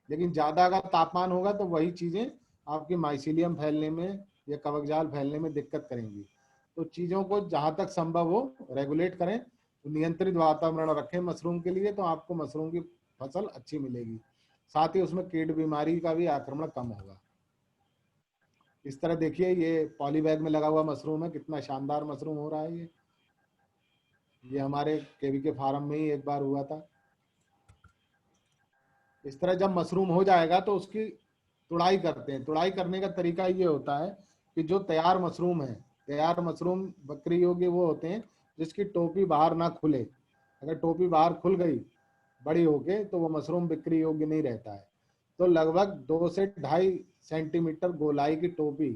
लेकिन ज़्यादा अगर तापमान होगा तो वही चीज़ें आपकी माइसीलियम फैलने में या कवक जाल फैलने में दिक्कत करेंगी। तो चीज़ों को जहाँ तक संभव हो रेगुलेट करें, तो नियंत्रित वातावरण रखें मशरूम के लिए, तो आपको मशरूम की फसल अच्छी मिलेगी। साथ ही उसमें कीट बीमारी का भी आक्रमण कम होगा। इस तरह देखिए ये पॉली बैग में लगा हुआ मशरूम है, कितना शानदार मशरूम हो रहा है। ये हमारे केवीके फार्म में ही एक बार हुआ था। इस तरह जब मशरूम हो जाएगा तो उसकी तुड़ाई करते हैं। तुड़ाई करने का तरीका ये होता है कि जो तैयार मशरूम है, तैयार मशरूम बिक्री योग्य वो होते हैं जिसकी टोपी बाहर ना खुले। अगर टोपी बाहर खुल गई बड़ी होके तो वो मशरूम बिक्री योग्य नहीं रहता है। तो लगभग 2 से 2.5 सेंटीमीटर गोलाई की टोपी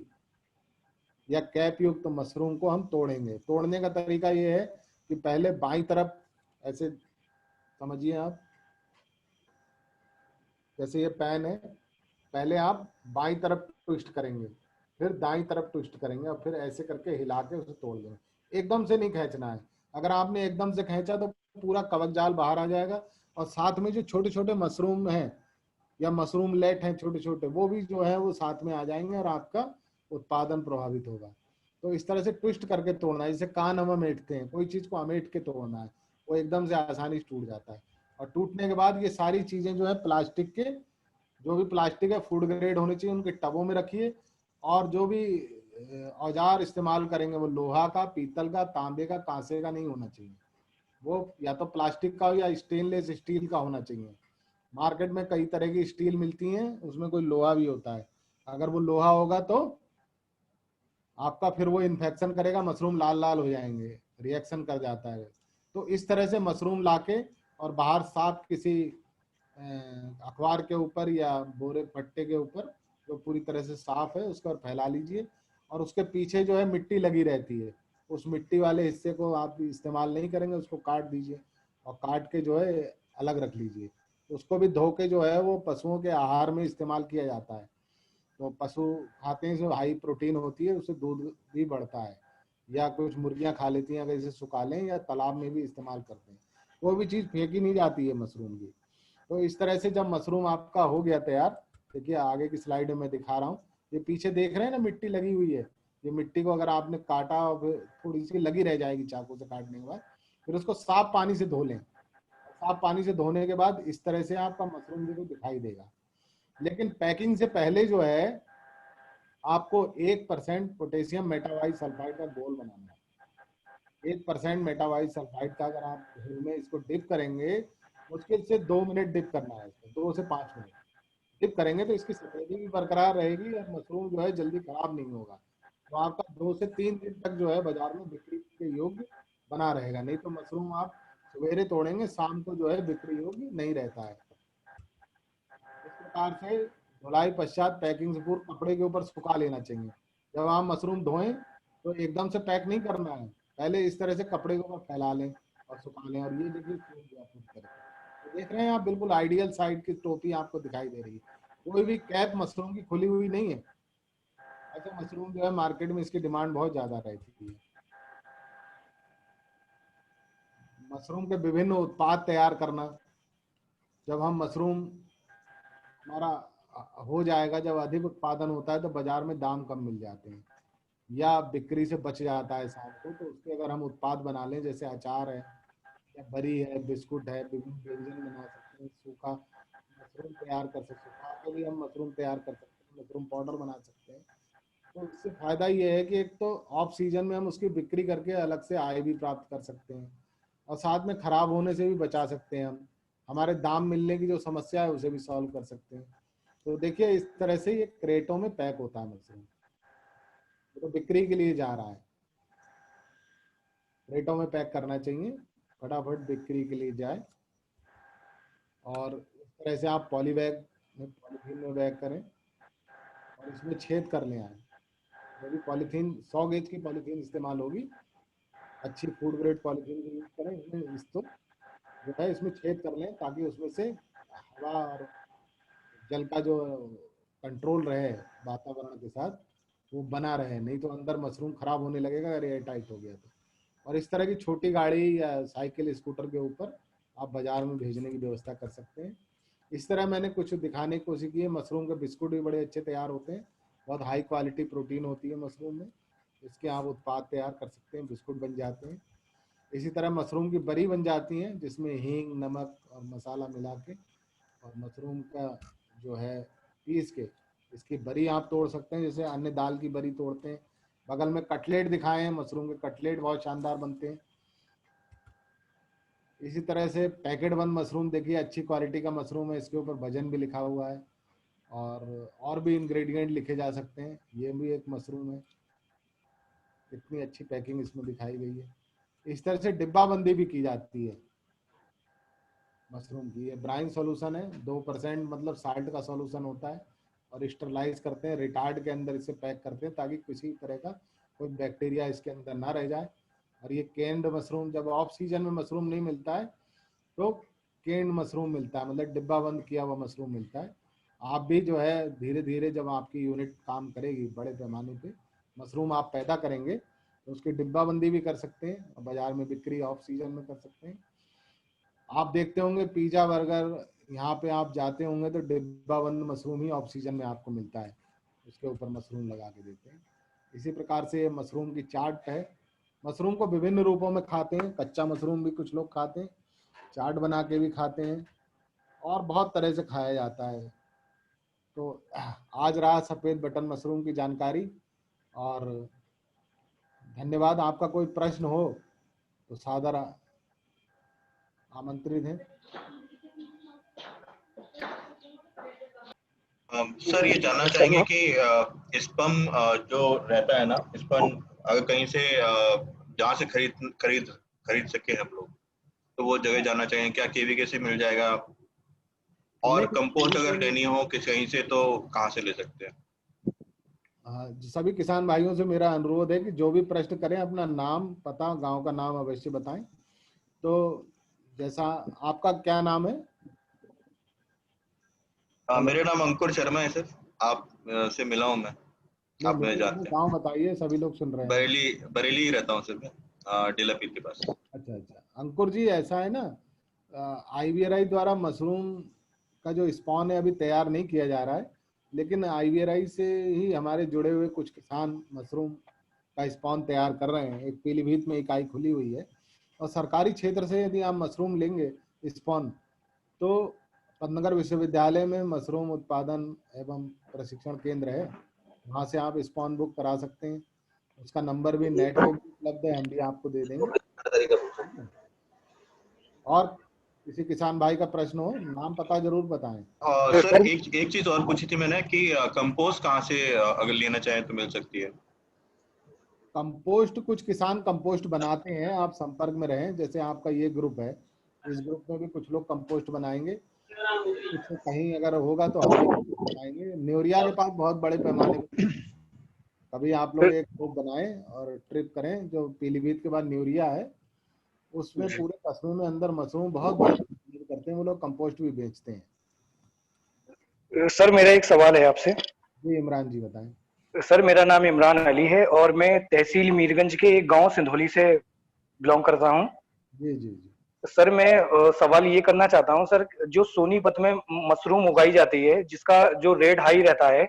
या कैप युक्त तो मशरूम को हम तोड़ेंगे। तोड़ने का तरीका ये है कि पहले बाईं तरफ ऐसे समझिए आप, जैसे ये पेन है, पहले आप बाईं तरफ ट्विस्ट करेंगे, फिर दाईं तरफ ट्विस्ट करेंगे और फिर ऐसे करके हिला के उसे तोड़ देंगे। एकदम से नहीं खींचना है। अगर आपने एकदम से खींचा तो पूरा कवक जाल बाहर आ जाएगा और साथ में जो छोटे छोटे मशरूम हैं या मशरूम लेट हैं छोटे छोटे, वो भी जो है वो साथ में आ जाएंगे और आपका उत्पादन प्रभावित होगा। तो इस तरह से ट्विस्ट करके तोड़ना है, जैसे कान हम अमेटते हैं, कोई चीज को अमेट के तोड़ना है, वो एकदम से आसानी से टूट जाता है। और टूटने के बाद ये सारी चीजें जो है प्लास्टिक के, जो भी प्लास्टिक है फूड ग्रेड होने चाहिए, उनके टबों में रखिए। और जो भी औजार इस्तेमाल करेंगे वो लोहा का, पीतल का, तांबे का, कांसे का नहीं होना चाहिए। वो या तो प्लास्टिक का हो या स्टेनलेस स्टील का होना चाहिए। मार्केट में कई तरह की स्टील मिलती हैं, उसमें कोई लोहा भी होता है। अगर वो लोहा होगा तो आपका फिर वो इन्फेक्शन करेगा, मशरूम लाल लाल हो जाएंगे, रिएक्शन कर जाता है। तो इस तरह से मशरूम लाके और बाहर साफ किसी अखबार के ऊपर या बोरे पट्टे के ऊपर जो पूरी तरह से साफ है उसको और फैला लीजिए। और उसके पीछे जो है मिट्टी लगी रहती है, उस मिट्टी वाले हिस्से को आप इस्तेमाल नहीं करेंगे, उसको काट दीजिए और काट के जो है अलग रख लीजिए। उसको भी धो के जो है वो पशुओं के आहार में इस्तेमाल किया जाता है। तो पशु खाते हैं, जो हाई प्रोटीन होती है, उससे दूध भी बढ़ता है। या कुछ मुर्गियां खा लेती हैं अगर इसे सुखा लें, या तालाब में भी इस्तेमाल करते हैं। वो भी चीज़ फेंकी नहीं जाती है मशरूम की। तो इस तरह से जब मशरूम आपका हो गया तैयार, देखिए आगे की स्लाइड में दिखा रहा हूँ, ये पीछे देख रहे हैं ना मिट्टी लगी हुई है। ये मिट्टी को अगर आपने काटा और फिर थोड़ी सी लगी रह जाएगी चाकू से काटने के बाद, फिर उसको साफ पानी से धो लें। साफ पानी से धोने के बाद इस तरह से आपका मशरूम भी दिखाई देगा। लेकिन पैकिंग से पहले जो है आपको 1% पोटेशियम मेटावाइट सल्फाइड का घोल बनाना है। 1% मेटावाइट सल्फाइड का अगर आप घोल में इसको डिप करेंगे, मुश्किल से 2 मिनट डिप करना है इसको, 2 से 5 मिनट डिप करेंगे तो इसकी सफेदी भी बरकरार रहेगी और मशरूम जो है जल्दी खराब नहीं होगा। तो आपका 2 से 3 दिन तक जो है बाजार में बिक्री के योग्य बना रहेगा। नहीं तो मशरूम आप सवेरे तोड़ेंगे, शाम को जो है बिक्री योग्य नहीं रहता है। इस प्रकार से धुलाई पश्चात पैकिंग से पूर्व कपड़े के ऊपर सुखा लेना चाहिए। जब आप मशरूम धोएं तो एकदम से पैक नहीं करना है, पहले इस तरह से कपड़े के ऊपर फैला लें और सुखा लें। और ये देखिए तो देख रहे हैं आप, बिल्कुल आइडियल साइड की टोपी आपको दिखाई दे रही है। कोई भी कैप मशरूम की खुली हुई नहीं है। ऐसे मशरूम जो है मार्केट में इसकी डिमांड बहुत ज्यादा रहती है। मशरूम के विभिन्न उत्पाद तैयार करना, जब हम मशरूम हमारा हो जाएगा, जब अधिक उत्पादन होता है तो बाजार में दाम कम मिल जाते हैं या बिक्री से बच जाता है शाम को, तो उसके अगर हम उत्पाद बना लें, जैसे अचार है या बरी है, बिस्कुट है, विभिन्न व्यंजन बना सकते हैं। सूखा मशरूम तैयार कर सकते हैं, सूखा के लिए हम मशरूम तैयार कर सकते हैं, मशरूम पाउडर बना सकते हैं। तो इससे फायदा ये है कि एक तो ऑफ सीजन में हम उसकी बिक्री करके अलग से आय भी प्राप्त कर सकते हैं और साथ में खराब होने से भी बचा सकते हैं। हम हमारे दाम मिलने की जो समस्या है उसे भी सॉल्व कर सकते हैं। तो देखिए इस तरह से ये क्रेटों में पैक होता है मशरूम। तो बिक्री के लिए जा रहा है, रेटों में पैक करना चाहिए, फटाफट बिक्री के लिए जाए। और इस तरह से आप पॉली बैग में, पॉलीथीन में बैग करें और इसमें छेद कर ले आए। यदि पॉलीथीन 100 गेज की पॉलीथीन इस्तेमाल होगी, अच्छी फूड ग्रेड पॉलीथीन यूज करें, इसमें इसको जो है इसमें छेद कर लें ताकि उसमें से हवा और जल का जो कंट्रोल रहे वातावरण के साथ वो बना रहे, नहीं तो अंदर मशरूम खराब होने लगेगा अगर एयर टाइट हो गया तो। और इस तरह की छोटी गाड़ी या साइकिल स्कूटर के ऊपर आप बाजार में भेजने की व्यवस्था कर सकते हैं। इस तरह मैंने कुछ दिखाने की कोशिश की है। मशरूम के बिस्कुट भी बड़े अच्छे तैयार होते हैं, बहुत हाई क्वालिटी प्रोटीन होती है मशरूम में, इसके आप उत्पाद तैयार कर सकते हैं, बिस्कुट बन जाते हैं। इसी तरह मशरूम की बरी बन जाती हैं जिसमें हींग, नमक और मसाला मिला के, और मशरूम का जो है पीस के इसकी बरी आप तोड़ सकते हैं, जैसे अन्य दाल की बरी तोड़ते हैं। बगल में कटलेट दिखाए हैं, मशरूम के कटलेट बहुत शानदार बनते हैं। इसी तरह से पैकेट बंद मशरूम देखिए, अच्छी क्वालिटी का मशरूम है, इसके ऊपर वजन भी लिखा हुआ है और भी इंग्रेडिएंट लिखे जा सकते हैं। ये भी एक मशरूम है, इतनी अच्छी पैकिंग इसमें दिखाई गई है। इस तरह से डिब्बा बंदी भी की जाती है मशरूम की। ये ब्राइन सॉल्यूशन है, 2% मतलब साल्ट का सॉल्यूशन होता है, और स्टरलाइज करते हैं, रिटार्ड के अंदर इसे पैक करते हैं ताकि किसी तरह का कोई बैक्टीरिया इसके अंदर ना रह जाए। और ये कैंड मशरूम, जब ऑफ सीजन में मशरूम नहीं मिलता है तो कैंड मशरूम मिलता है, मतलब डिब्बा बंद किया हुआ मशरूम मिलता है। आप भी जो है धीरे धीरे जब आपकी यूनिट काम करेगी, बड़े पैमाने पे मशरूम आप पैदा करेंगे तो उसकी डिब्बा बंदी भी कर सकते हैं और बाजार में बिक्री ऑफ सीजन में कर सकते हैं। आप देखते होंगे पिज्जा, बर्गर, यहाँ पे आप जाते होंगे तो डिब्बा बंद मशरूम ही ऑफ सीजन में आपको मिलता है, उसके ऊपर मशरूम लगा के देते हैं। इसी प्रकार से ये मशरूम की चाट है। मशरूम को विभिन्न रूपों में खाते हैं, कच्चा मशरूम भी कुछ लोग खाते हैं, चाट बना के भी खाते हैं, और बहुत तरह से खाया जाता है। तो आज रहा सफ़ेद बटन मशरूम की जानकारी, और धन्यवाद। आपका कोई प्रश्न हो तो सादर आमंत्रित हैं। सर ये जानना चाहेंगे कि स्पम जो रहता है ना, स्पम अगर कहीं से जहाँ से खरीद सके हम लोग, तो वो जगह जानना चाहिए, क्या केवीके से मिल जाएगा? और कंपोस्ट अगर लेनी हो कहीं से तो कहाँ से ले सकते हैं? सभी किसान भाइयों से मेरा अनुरोध है कि जो भी प्रश्न करें अपना नाम, पता, गांव का नाम अवश्य बताएं। तो जैसा आपका क्या नाम है? मेरा नाम अंकुर शर्मा है सर, आप से मिला हूँ मैं, आप मुझे जानते हैं। गांव बताइए, सभी लोग सुन रहे हैं। बरेली ही रहता हूँ सर मैं, डेलापीर के पास। अच्छा, अंकुर जी, ऐसा है ना, IVRI द्वारा मशरूम का जो स्पॉन है अभी तैयार नहीं किया जा रहा है, लेकिन IVRI से ही हमारे जुड़े हुए कुछ किसान मशरूम का स्पॉन तैयार कर रहे हैं। एक पीलीभीत में इकाई खुली हुई है, और सरकारी क्षेत्र से यदि आप मशरूम लेंगे स्पॉन, तो पदनगर विश्वविद्यालय में मशरूम उत्पादन एवं प्रशिक्षण केंद्र है, वहाँ से आप स्पॉन बुक करा सकते हैं। उसका नंबर भी नेट पे उपलब्ध है, हम भी आपको दे देंगे। और किसी किसान भाई का प्रश्न हो, नाम पता जरूर बताएं। सर एक चीज और पूछी थी मैंने कि कंपोस्ट कहाँ से अगर लेना चाहें तो मिल सकती है? कंपोस्ट कुछ किसान कंपोस्ट बनाते हैं, आप संपर्क में रहें। जैसे आपका ये ग्रुप है, इस ग्रुप में भी कुछ लोग कंपोस्ट बनाएंगे, कुछ कहीं अगर होगा तो हम बनाएंगे। न्यूरिया के पास बहुत बड़े पैमाने पर, कभी आप लोग एक ग्रुप बनाएं और ट्रिप करें। जो पीलीभीत के बाद न्यूरिया है, उसमें पूरे कस्बे में अंदर मशरूम बहुत बड़े करते हैं, वो लोग कंपोस्ट भी बेचते हैं। सर मेरा एक सवाल है आपसे। जी इमरान जी बताएं। सर मेरा नाम इमरान अली है और मैं तहसील मीरगंज के एक गांव सिंधोली से बिलोंग करता हूं। जी जी जी सर मैं सवाल ये करना चाहता हूं सर, जो सोनीपत में मशरूम उगाई जाती है जिसका जो रेट हाई रहता है,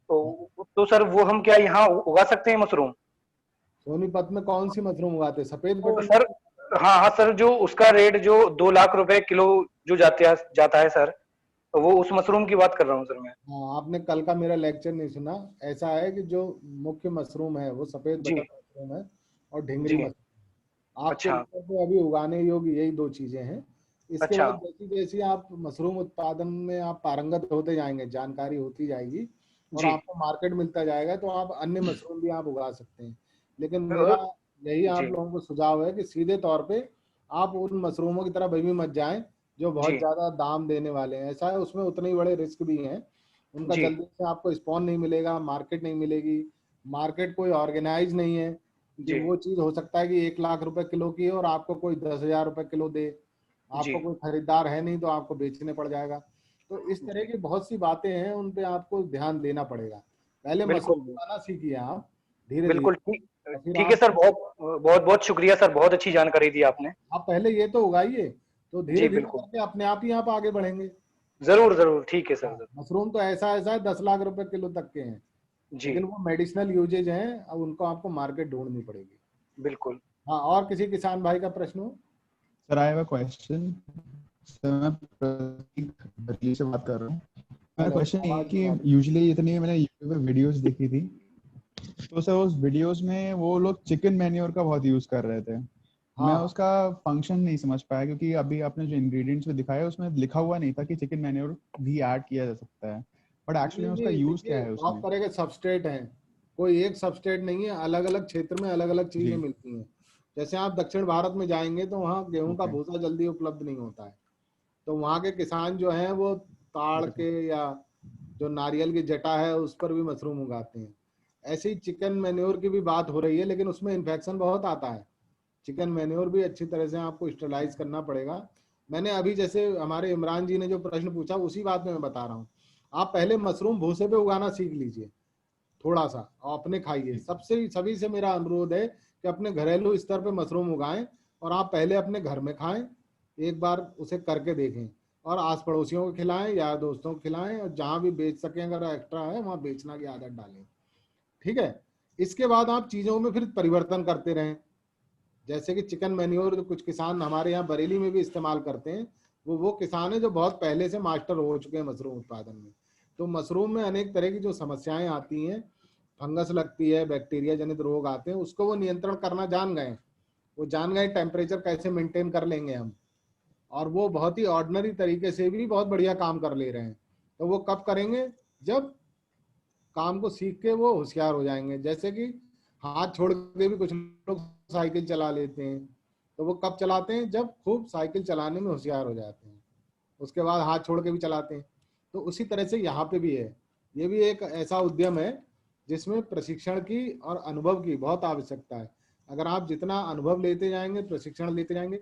तो सर वो हम क्या यहाँ उगा सकते हैं मशरूम? सोनीपत में कौन सी मशरूम उगाते हैं? सफेद बटन? सर हाँ सर, जो उसका रेट जो 2 लाख रुपए किलो जो जाता है सर, तो वो उस मशरूम की बात कर रहा हूँ सर मैं। हाँ, आपने कल का मेरा लेक्चर नहीं सुना। ऐसा है कि जो मुख्य मशरूम है वो सफेद बटन मशरूम है और ढिंगरी मशरूम। आपके तो अभी उगाने योग्य यही 2 चीजें हैं। इसके बाद जैसी जैसी आप मशरूम उत्पादन में आप पारंगत होते जाएंगे, जानकारी होती जाएगी, और जी। आपको मार्केट मिलता जाएगा, तो आप अन्य मशरूम भी आप उगा सकते हैं। लेकिन मेरा यही आप जी। लोगों को सुझाव है कि सीधे तौर पे आप उन मशरूमों की तरफ भी मत जाएं जो बहुत जी। ज्यादा दाम देने वाले हैं। ऐसा है, उसमें उतने ही बड़े रिस्क भी हैं। उनका जी। जल्दी से आपको स्पॉन नहीं मिलेगा, मार्केट नहीं मिलेगी, मार्केट कोई ऑर्गेनाइज नहीं है कि जी। वो चीज हो सकता है कि 1 लाख रुपए किलो की है और आपको कोई 10,000 रुपए किलो दे, जी। आपको कोई खरीदार है नहीं तो आपको बेचने पड़ जाएगा। तो इस तरह की बहुत सी बातें हैं, उन पे आपको ध्यान देना पड़ेगा। पहले बिल्कुल। मशरूम उगाना सीखिए आप धीरे धीरे, बिल्कुल ठीक। और फिर ठीक है आप सर, बहुत बहुत बहुत शुक्रिया सर, बहुत अच्छी जानकारी दी आपने। आप पहले ये तो उगाइए, तो धीरे जी धीरे बिल्कुल। करके अपने आप ही आप आगे बढ़ेंगे। जरूर जरूर, ठीक है सर, हाँ, जरूर। मशरूम तो ऐसा ऐसा है 10 लाख रुपए किलो तक के हैं, जी लेकिन वो मेडिसिनल यूजेज हैं, अब उनको आपको मार्केट ढूंढनी पड़ेगी। बिल्कुल। हाँ, और किसी किसान भाई का प्रश्न हो? Sir I have a question. Sir मैं प्रतीक दिल्ली से बात कर रहा हूँ। मेरा हेलो, क्वेश्चन ये है आवाज कि आ रही यूजुअली इतनी मैंने यूट्यूब पे वीडियोस देखी थी, तो सर उस वीडियोस में वो लोग चिकन मैन्योर का बहुत यूज कर रहे थे। मैं हाँ, उसका फंक्शन नहीं समझ पाया, क्योंकि अभी आपने जो इंग्रेडिएंट्स में दिखाया उसमें लिखा हुआ नहीं था कि चिकन मैन्योर भी ऐड किया जा सकता है, बट एक्चुअली नहीं उसका नहीं, यूज क्या देखिए है बहुत उसमें? तरह के सबस्ट्रेट हैं, कोई एक सबस्ट्रेट नहीं है, अलग अलग क्षेत्र में अलग अलग चीजें जी। मिलती हैं। जैसे आप दक्षिण भारत में जाएंगे तो वहाँ गेहूं का ओके। भूसा जल्दी उपलब्ध नहीं होता है, तो वहाँ के किसान जो हैं वो ताड़ ओके सर। के या जो नारियल की जटा है उस पर भी मशरूम उगाते हैं। ऐसे ही चिकन मैन्योर की भी बात हो रही है, लेकिन उसमें इन्फेक्शन बहुत आता है। चिकन मैन्योर भी अच्छी तरह से आपको स्टरलाइज करना पड़ेगा। मैंने अभी जैसे हमारे इमरान जी ने जो प्रश्न पूछा उसी बात में मैं बता रहा हूँ। आप पहले मशरूम भूसे पे उगाना सीख लीजिए थोड़ा सा, और अपने खाइए। सबसे सभी से मेरा अनुरोध है कि अपने घरेलू स्तर पे मशरूम उगाएं, और आप पहले अपने घर में खाएं, एक बार उसे करके देखें, और आस पड़ोसियों को खिलाएं, यार दोस्तों को खिलाएं, और जहां भी बेच सकें अगर एक्स्ट्रा है वहां बेचना की आदत डालें। ठीक है, इसके बाद आप चीजों में फिर परिवर्तन करते रहें। जैसे कि चिकन मैन्योर जो कुछ किसान हमारे यहाँ बरेली में भी इस्तेमाल करते हैं, वो किसान है जो बहुत पहले से मास्टर हो चुके हैं मशरूम उत्पादन में। तो मशरूम में अनेक तरह की जो समस्याएं आती हैं, फंगस लगती है, बैक्टीरिया जनित रोग आते हैं, उसको वो नियंत्रण करना जान गए। वो जान गए टेम्परेचर कैसे मेंटेन कर लेंगे हम, और वो बहुत ही ऑर्डिनरी तरीके से भी बहुत बढ़िया काम कर ले रहे हैं। तो वो कब करेंगे? जब काम को सीख के वो होशियार हो जाएंगे। जैसे कि हाथ छोड़ के भी कुछ लोग साइकिल चला लेते हैं, तो वो कब चलाते हैं? जब खूब साइकिल चलाने में होशियार हो जाते हैं, उसके बाद हाथ छोड़ के भी चलाते हैं। तो उसी तरह से यहाँ पे भी है, ये भी एक ऐसा उद्यम है जिसमें प्रशिक्षण की और अनुभव की बहुत आवश्यकता है। अगर आप जितना अनुभव लेते जाएंगे, प्रशिक्षण लेते जाएंगे,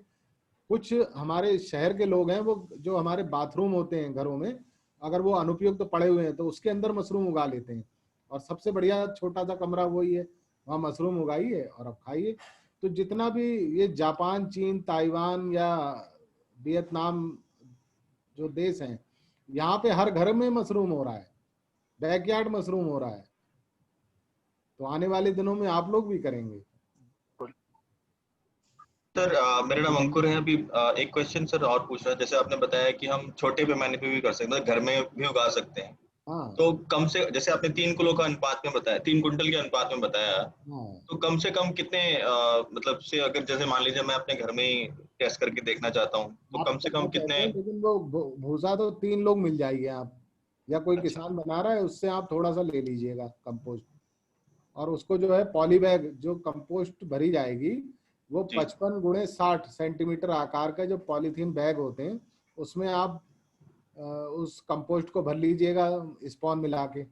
कुछ हमारे शहर के लोग हैं वो जो हमारे बाथरूम होते हैं घरों में, अगर वो अनुपयुक्त तो पड़े हुए हैं तो उसके अंदर मशरूम उगा लेते हैं, और सबसे बढ़िया छोटा सा कमरा वही है, वहाँ मशरूम उगाइए और अब खाइए। तो जितना भी ये जापान, चीन, ताइवान या वियतनाम जो देश हैं, यहाँ पे हर घर में मशरूम हो रहा है, बैकयार्ड मशरूम हो रहा है। तो आने वाले दिनों में आप लोग भी करेंगे। सर मेरा नाम अंकुर है। अभी एक क्वेश्चन सर और पूछ रहा है। जैसे आपने बताया कि हम छोटे पैमाने पे भी कर सकते हैं, मतलब घर में भी उगा सकते हैं। हाँ तो कम से, जैसे आपने 3 किलो का अनुपात में बताया, 3 कुंटल के अनुपात में बताया, हाँ, तो कम से कम कितने मतलब से, अगर जैसे मान लीजिए मैं अपने घर में ही टेस्ट करके देखना चाहता हूँ, तो आप कम से कम करना कितने? चाहते हैं, लेकिन वो भूसा तो 3 लोग मिल जाइए आप, या कोई अच्छा। किसान बना रहा है उससे आप थोड़ा सा ले लीजिएगा कंपोस्ट, और उसको जो है पॉली बैग जो कंपोस्ट भरी जाएगी वो जी। 55 × 60 सेंटीमीटर आकार का जो पॉलीथीन बैग होते हैं, उसमें आप उस कंपोस्ट को भर लीजिएगा स्पॉन मिला के,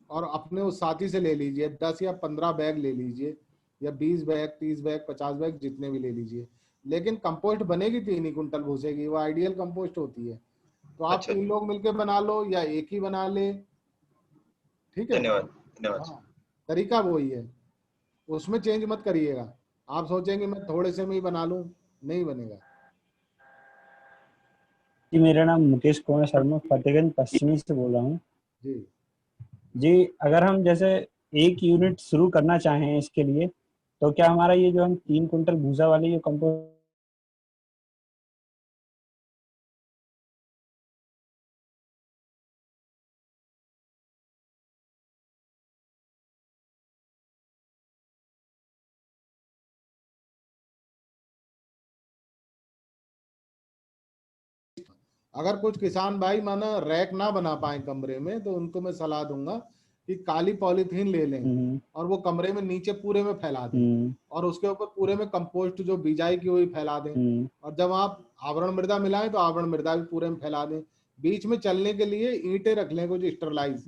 और अपने उस साथी से ले लीजिए 10 या 15 बैग ले लीजिए, या 20 बैग, 30 बैग, 50 बैग, जितने भी ले लीजिए। लेकिन कंपोस्ट बनेगी 3 ही कुंटल भूसे की, वो आइडियल कंपोस्ट होती है। तो आप अच्छा 3 लोग मिलकर बना लो या एक ही बना ले, ठीक है। धन्यवाद धन्यवाद। हाँ, तरीका वही है, उसमें चेंज मत करिएगा। आप सोचेंगे मैं थोड़े से में ही बना लूं, नहीं बनेगा। जी, मेरा नाम मुकेश कुमार शर्मा फतेहगंज पश्चिमी से बोल रहा हूँ। जी जी, अगर हम जैसे 1 यूनिट शुरू करना चाहें इसके लिए, तो क्या हमारा ये जो हम 3 कुंटल भूसा वाली जो कंपोस्ट अगर कुछ किसान भाई माना रैक ना बना पाए कमरे में, तो उनको मैं सलाह दूंगा कि काली पॉलीथीन ले लें और वो कमरे में नीचे पूरे में फैला दें और उसके ऊपर पूरे में कंपोस्ट जो बिजाई की हुई फैला दें, और जब आप आवरण मृदा मिलाएं तो आवरण मृदा भी पूरे में फैला दें। बीच में चलने के लिए ईंटें रख लें कुछ स्टरलाइज,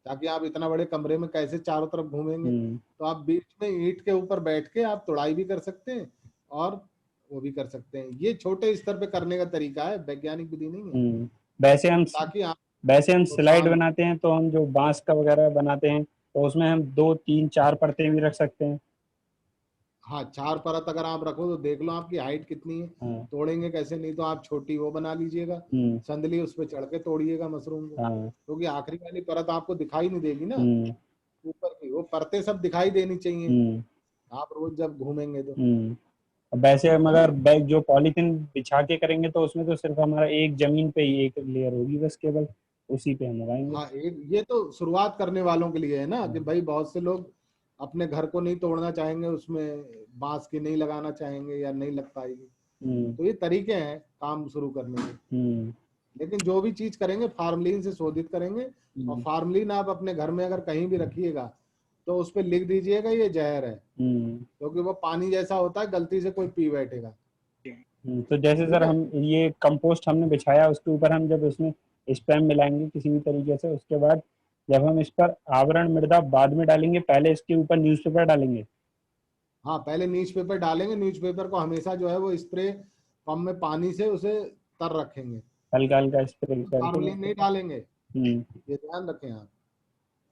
ताकि आप इतना बड़े कमरे में कैसे चारों तरफ घूमेंगे, तो आप बीच में ईंट के ऊपर बैठ के आप तुड़ाई भी कर सकते हैं और वो भी कर सकते हैं। ये छोटे स्तर पे करने का तरीका है, वैज्ञानिक विधि नहीं है। वैसे हम स्लाइड बनाते हैं तो हम जो बांस का वगैरह बनाते हैं तो उसमें हम 2, 3, 4 परतें भी रख सकते हैं। हाँ, 4 परत अगर आप रखो तो देख लो आपकी हाइट कितनी है, तोड़ेंगे कैसे, नहीं तो आप छोटी वो बना लीजिएगा, संदली उस पे चढ़ के तोड़िएगा मशरूम को, क्योंकि आखिरी वाली परत आपको दिखाई नहीं देगी ना, ऊपर की वो परतें सब दिखाई देनी चाहिए आप रोज जब घूमेंगे तो। वैसे हम अगर बैग जो पॉलीथीन बिछा के करेंगे तो उसमें तो सिर्फ हमारा एक जमीन पे ही एक लेयर होगी बस, केवल उसी पे हम लगाएंगे। हाँ, ये तो शुरुआत करने वालों के लिए है ना, कि भाई बहुत से लोग अपने घर को नहीं तोड़ना चाहेंगे, उसमें बांस की नहीं लगाना चाहेंगे या नहीं लग पाएगी, तो ये तरीके हैं काम शुरू करने के। लेकिन जो भी चीज करेंगे फार्मलिन से शोधित करेंगे, और फार्मलिन आप अपने घर में अगर कहीं भी रखिएगा तो उस पर लिख दीजिएगा ये जहर है, क्योंकि वो पानी जैसा होता है, गलती से कोई पी बैठेगा। तो जैसे सर हम ये कंपोस्ट हमने बिछाया, उसके ऊपर हम जब इसमें स्पैम मिलाएंगे किसी भी तरीके से, उसके बाद जब हम इस पर आवरण मृदा बाद में डालेंगे, पहले इसके ऊपर न्यूज़पेपर डालेंगे। हाँ, पहले न्यूज़पेपर डालेंगे। न्यूज़पेपर को हमेशा जो है वो स्प्रे पंप में पानी से उसे तर रखेंगे, हल्का हल्का स्प्रे फार्मलिन नहीं डालेंगे, ये ध्यान रखें आप।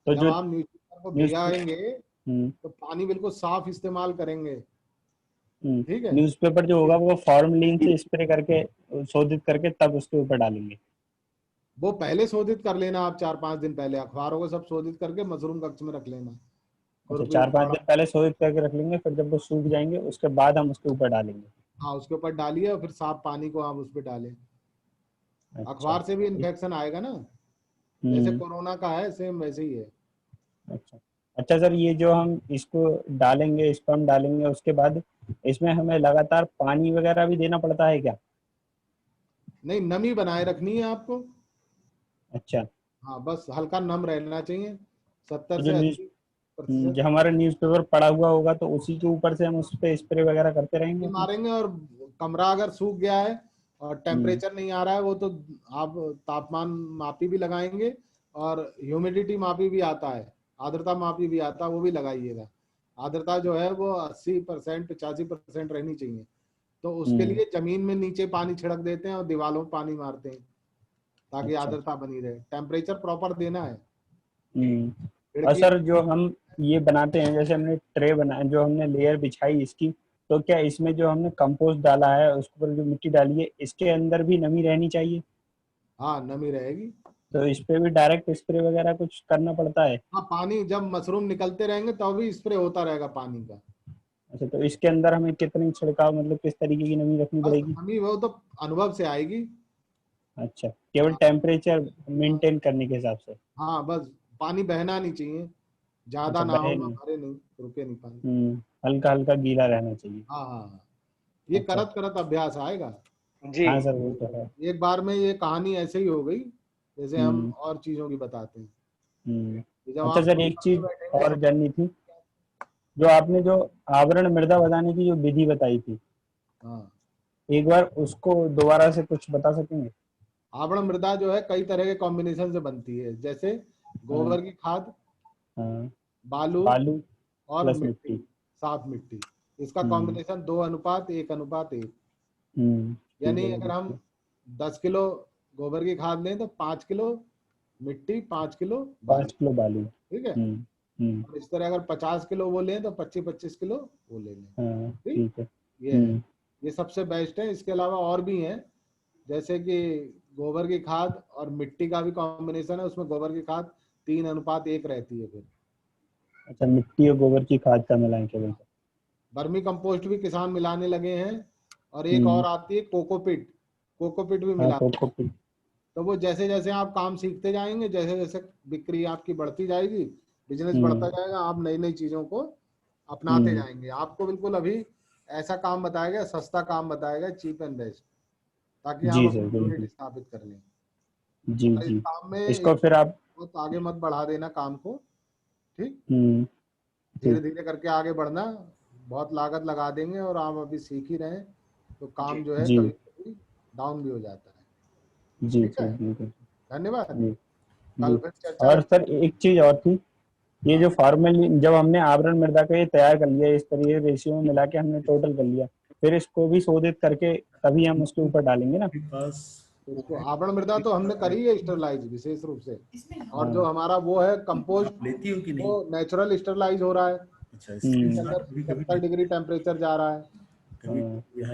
तो जब आप न्यूज़पेपर को भिगाएंगे तो पानी बिल्कुल साफ इस्तेमाल करेंगे, ठीक है। न्यूज़पेपर जो होगा वो फॉर्मलिन से स्प्रे करके शोधित करके तब उसके ऊपर डालेंगे। वो पहले शोधित कर लेना आप, 4-5 दिन पहले अखबारों को सब शोधित करके मशरूम कक्ष में रख लेना। अच्छा, 4-5 दिन पहले शोधित करके रख लेंगे, फिर जब वो सूख जाएंगे उसके बाद हम उसके ऊपर डालेंगे। हाँ, उसके ऊपर डालिए और फिर साफ पानी को आप उस पर डालें। अच्छा, अखबार से भी इन्फेक्शन आएगा ना, जैसे कोरोना का है सेम वैसे ही है। अच्छा सर, ये जो हम इसको डालेंगे, स्पर्म डालेंगे, उसके बाद इसमें हमें लगातार पानी वगैरह भी देना पड़ता है क्या? नहीं, नमी बनाए रखनी है आपको। अच्छा, हाँ, बस हल्का नम रहना चाहिए, 70 से 80%। जो हमारा न्यूज़पेपर पड़ा हुआ होगा तो उसी के ऊपर से हम उस पे स्प्रे वगैरह करते रहेंगे, मारेंगे। और कमरा अगर सूख गया है और टेम्परेचर नहीं आ रहा है, वो तो आप तापमान मापी भी लगाएंगे, और ह्यूमिडिटी मापी भी आता है, आर्द्रता मापी भी आता है, वो भी लगाइएगा। आर्द्रता जो है वो 80%, 85% रहनी चाहिए। तो उसके लिए जमीन में नीचे पानी छिड़क देते हैं और दीवारों में पानी मारते हैं, ताकि आर्द्रता बनी रहे। टेम्परेचर प्रॉपर देना है। और सर जो हम ये बनाते हैं, जैसे हमने ट्रे बनाया, जो हमने लेयर बिछाई इसकी, तो क्या इसमें जो हमने कंपोस्ट डाला है, उसके ऊपर जो मिट्टी डाली है, इसके अंदर भी नमी रहनी चाहिए? हाँ, नमी रहेगी। तो इस पे भी डायरेक्ट स्प्रे वगैरह कुछ करना पड़ता है? हाँ, पानी जब मशरूम निकलते रहेंगे तो भी स्प्रे होता रहेगा पानी का। अच्छा, तो इसके अंदर हमें कितनी छिड़काव, मतलब किस तरीके की नमी रखनी पड़ेगी? नमी वो तो अनुभव से आएगी। अच्छा, केवल टेम्परेचर मेंटेन करने के हिसाब से? हाँ, बस पानी बहना नहीं चाहिए, ज्यादा ना हो, भरे नहीं, रुके नहीं पानी, हल्का हल्का गीला रहना चाहिए। हाँ हाँ, ये करत करत अभ्यास आएगा जी। हाँ सर, वो तो है। एक बार में ये कहानी ऐसे ही हो गई जैसे हम और चीजों की बताते हैं। अच्छा सर, एक चीज और जाननी थी, जो आपने जो आवरण मृदा बनाने की जो विधि बताई थी, हाँ, एक बार उसको दोबारा से कुछ बता सकेंगे? आवरण मृदा जो है कई तरह के कॉम्बिनेशन से बनती है, जैसे गोबर की खाद, बालू और मिट्टी, साफ मिट्टी, इसका कॉम्बिनेशन 2:1:1। यानी अगर हम 10 किलो गोबर की खाद लें तो 5 किलो मिट्टी, 5 किलो बालू, ठीक है। और इस तरह अगर 50 किलो वो लें तो 25-25 किलो वो ले लें, ठीक है। ये सबसे बेस्ट है। इसके अलावा और भी हैं, जैसे कि गोबर की खाद और मिट्टी का भी कॉम्बिनेशन है, उसमें गोबर की खाद 3:1 रहती है फिर। अच्छा, मिट्टी और गोबर की खाद का मिलाएं केवल? वर्मी कंपोस्ट भी किसान मिलाने लगे हैं, और एक और आती है कोकोपिट भी मिलाते हैं। तो वो जैसे जैसे आप काम सीखते जाएंगे, जैसे जैसे बिक्री आपकी बढ़ती जाएगी, बिजनेस बढ़ता जाएगा, आप नई नई चीजों को अपनाते जाएंगे। आपको बिल्कुल अभी ऐसा काम बताया गया, सस्ता काम बताया गया, चीप एंड बेस्ट, ताकि आप अपनी कम्युनिटी स्थापित कर लें। जी। इस काम में इसको फिर आप बहुत आगे मत बढ़ा देना काम को, ठीक। हम्म, धीरे धीरे करके आगे बढ़ना, बहुत लागत लगा देंगे और आप अभी सीख ही रहे हैं तो काम जो है जी। कभी कभी डाउन भी हो जाता है। जी ठीक है, जी जी धन्यवाद। जी कल जी। फिर चर्चा। और सर एक चीज और थी, ये जो फॉर्मली जब हमने आवरण मृदा का ये तैयार कर लिया, इस तरीके रेशियो में मिला के हमने टोटल कर लिया, फिर इसको भी शोधित करके तभी हम उसके ऊपर डालेंगे ना। इसको आवरण मृदा तो हमने करी है स्टरलाइज विशेष रूप से, और जो हमारा वो है कंपोस्ट लेती हो कि नहीं? वो नेचुरल स्टरलाइज हो रहा है, अच्छा, इसके अंदर 70 डिग्री टेम्परेचर जा रहा है।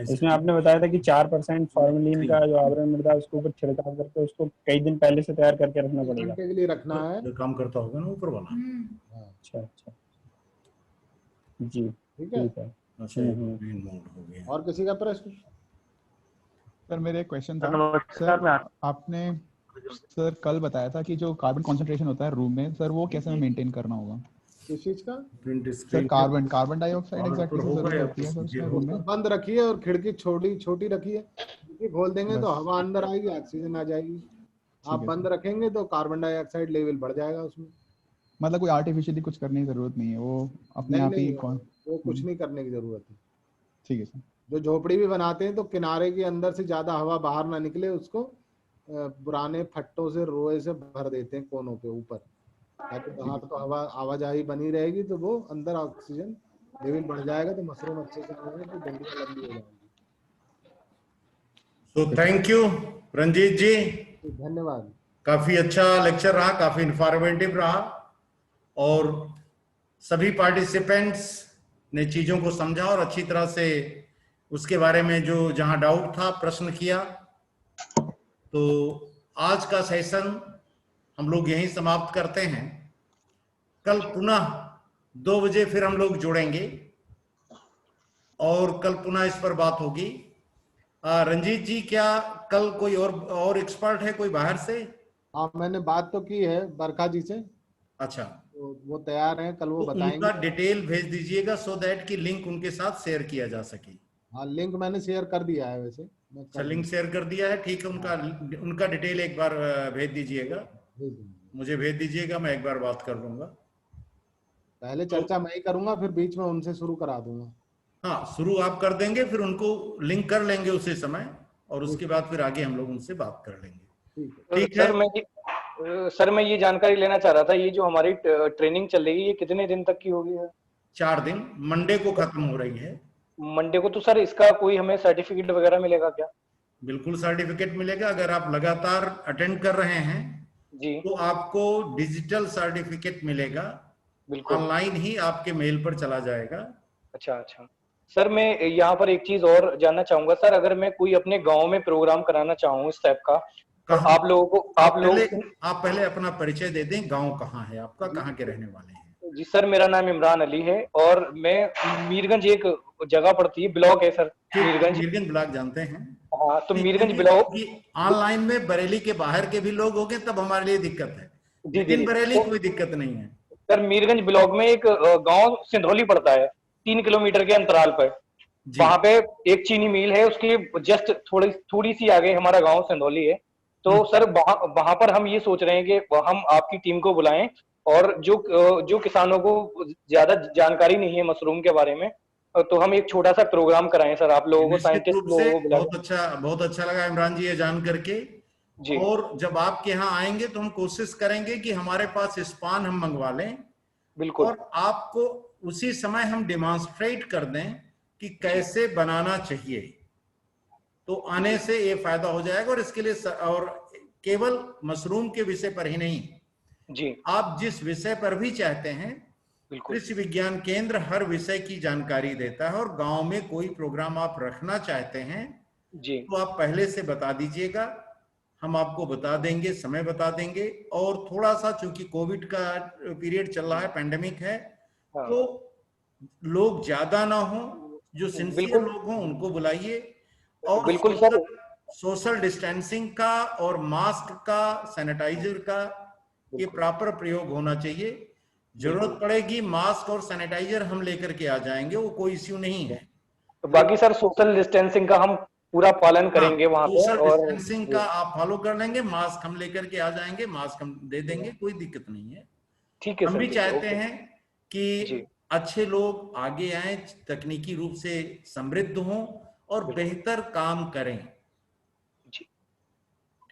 इसमें आपने बताया था कि 4% फॉर्मेलिन का जो आवरण मृदा है उसके ऊपर छिड़काव करके उसको कई दिन पहले से तैयार करके रखना पड़ेगा। घंटे के लिए रखना है। जो काम करता होगा ना ऊपर वाला। अच्छा अच्छा जी ठीक है। अच्छा, ग्रीन मोड हो गया। और किसी का प्रश्न? सर मेरे एक क्वेश्चन था। नमस्कार, सर आपने सर कल बताया था कि जो कार्बन कॉन्सेंट्रेशन होता है रूम में, सर वो कैसे हमें मेंटेन करना होगा? किस चीज का? Sir carbon dioxide exactly sir जरूरत होती है सर उसमें रूम में? बंद रखिए और खिड़की छोटी रखिए, खिड़की खोल देंगे तो हवा अंदर आएगी, ऑक्सीजन आ जाएगी। आप बंद रखेंगे तो कार्बन डाइऑक्साइड लेवल बढ़ जाएगा उसमें। मतलब कोई आर्टिफिशियली कुछ करने की जरूरत नहीं है, वो अपने आप ही वो कुछ नहीं करने की जरूरत है। ठीक है सर। जो झोपड़ी भी बनाते हैं तो किनारे के अंदर से ज्यादा हवा बाहर ना निकले, उसको पुराने फट्टों से रोए से भर देते हैं कोनों पे ऊपर, ताकि बाहर तो हवा आवाजाही बनी रहेगी, तो वो अंदर ऑक्सीजन लेवल बढ़ जाएगा तो मशरूम अच्छे से आएंगे, तो डंडियां लंबी हो जाएंगी। तो थैंक यू रंजीत जी, धन्यवाद। काफी अच्छा लेक्चर रहा, काफी इंफॉर्मेटिव रहा और सभी पार्टिसिपेंट्स ने चीजों को समझा और अच्छी तरह से उसके बारे में जो जहां डाउट था प्रश्न किया। तो आज का सेशन हम लोग यहीं समाप्त करते हैं। कल पुनः 2 बजे फिर हम लोग जुड़ेंगे और कल पुनः इस पर बात होगी। रंजीत जी, क्या कल कोई और एक्सपर्ट है कोई बाहर से? हाँ, मैंने बात तो की है बरखा जी से। अच्छा, तो वो तैयार हैं, कल वो तो बताएंगे। उनका डिटेल भेज दीजिएगा सो दैट कि लिंक उनके साथ शेयर किया जा सके। हाँ, लिंक मैंने शेयर कर दिया है वैसे। अच्छा, लिंक शेयर कर दिया है, ठीक है। उनका डिटेल एक बार भेज दीजिएगा, मुझे भेज दीजिएगा, मैं एक बार बात कर लूंगा। पहले चर्चा मैं ही करूंगा, फिर बीच में उनसे शुरू करा दूंगा। हाँ, शुरू आप कर देंगे, फिर उनको लिंक कर लेंगे उसी समय और उसके बाद फिर आगे हम लोग उनसे बात कर लेंगे। ठीक है सर, मैं ये जानकारी लेना चाह रहा था, ये जो हमारी ट्रेनिंग चल रही है ये कितने दिन तक की होगी? 4 दिन, मंडे को खत्म हो रही है। मंडे को। तो सर इसका कोई हमें सर्टिफिकेट वगैरह मिलेगा क्या? बिल्कुल सर्टिफिकेट मिलेगा। अगर आप लगातार अटेंड कर रहे हैं जी, तो आपको डिजिटल सर्टिफिकेट मिलेगा, बिल्कुल ऑनलाइन ही आपके मेल पर चला जाएगा। अच्छा अच्छा। सर मैं यहाँ पर एक चीज और जानना चाहूंगा सर, अगर मैं कोई अपने गांव में प्रोग्राम कराना चाहूँ इस टाइप का, तो आप लोगों को आप पहले अपना परिचय दे दें, गांव कहाँ है आपका, कहाँ के रहने वाले हैं? जी सर, मेरा नाम इमरान अली है और मैं मीरगंज, एक जगह पड़ती है, ब्लॉक है सर, मीरगंज ब्लॉक जानते हैं? हाँ, तो मीरगंज ब्लॉक। ऑनलाइन में बरेली के बाहर के भी लोग होंगे तब हमारे लिए दिक्कत है, लेकिन बरेली कोई दिक्कत नहीं है। सर मीरगंज ब्लॉक में एक गांव सिंधौली पड़ता है, 3 किलोमीटर के अंतराल पर। वहां पे एक चीनी मिल है, उसके जस्ट थोड़ी सी आगे हमारा गांव सिंधौली है। तो सर वहां पर हम ये सोच रहे हैं कि हम आपकी टीम को बुलाएं, और जो किसानों को ज्यादा जानकारी नहीं है मशरूम के बारे में, तो हम एक छोटा सा प्रोग्राम कराएं सर, आप लोगों को, साइंटिस्ट लोगों को बुलाएं। बहुत अच्छा लगा इमरान जी ये जान करके जी। और जब आपके यहाँ आएंगे तो हम कोशिश करेंगे कि हमारे पास स्पान हम मंगवा लें, बिल्कुल, और आपको उसी समय हम डेमोन्स्ट्रेट कर दें कि कैसे बनाना चाहिए, तो आने से ये फायदा हो जाएगा। और इसके लिए और केवल मशरूम के विषय पर ही नहीं जी, आप जिस विषय पर भी चाहते हैं, कृषि विज्ञान केंद्र हर विषय की जानकारी देता है। और गांव में कोई प्रोग्राम आप रखना चाहते हैं जी, तो आप पहले से बता दीजिएगा, हम आपको बता देंगे, समय बता देंगे। और थोड़ा सा चूंकि कोविड का पीरियड चल रहा है, पैंडेमिक है, तो लोग ज्यादा ना हो, जो सिंसियर लोग हों उनको बुलाइए। और बिल्कुल सर, सोशल डिस्टेंसिंग का और मास्क का, सैनिटाइजर का ये प्रॉपर प्रयोग होना चाहिए। जरूरत पड़ेगी मास्क और सैनिटाइजर हम लेकर के आ जाएंगे, वो कोई इश्यू नहीं है। तो बाकी सर सोशल डिस्टेंसिंग का हम पूरा पालन करेंगे वहां पे। सोशल और डिस्टेंसिंग का आप फॉलो कर लेंगे, मास्क हम लेकर के आ जाएंगे, मास्क हम दे देंगे, कोई दिक्कत नहीं है। ठीक है हम सर, भी ठीक है, चाहते ओके। हैं कि अच्छे लोग आगे आए, तकनीकी रूप से समृद्ध हों और बेहतर काम करें।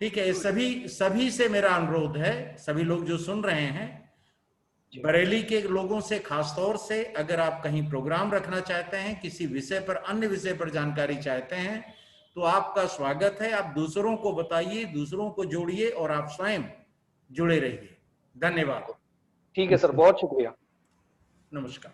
ठीक है, सभी से मेरा अनुरोध है, सभी लोग जो सुन रहे हैं, बरेली के लोगों से खासतौर से, अगर आप कहीं प्रोग्राम रखना चाहते हैं, किसी विषय पर, अन्य विषय पर जानकारी चाहते हैं, तो आपका स्वागत है। आप दूसरों को बताइए, दूसरों को जोड़िए और आप स्वयं जुड़े रहिए। धन्यवाद। ठीक है सर, बहुत शुक्रिया। नमस्कार।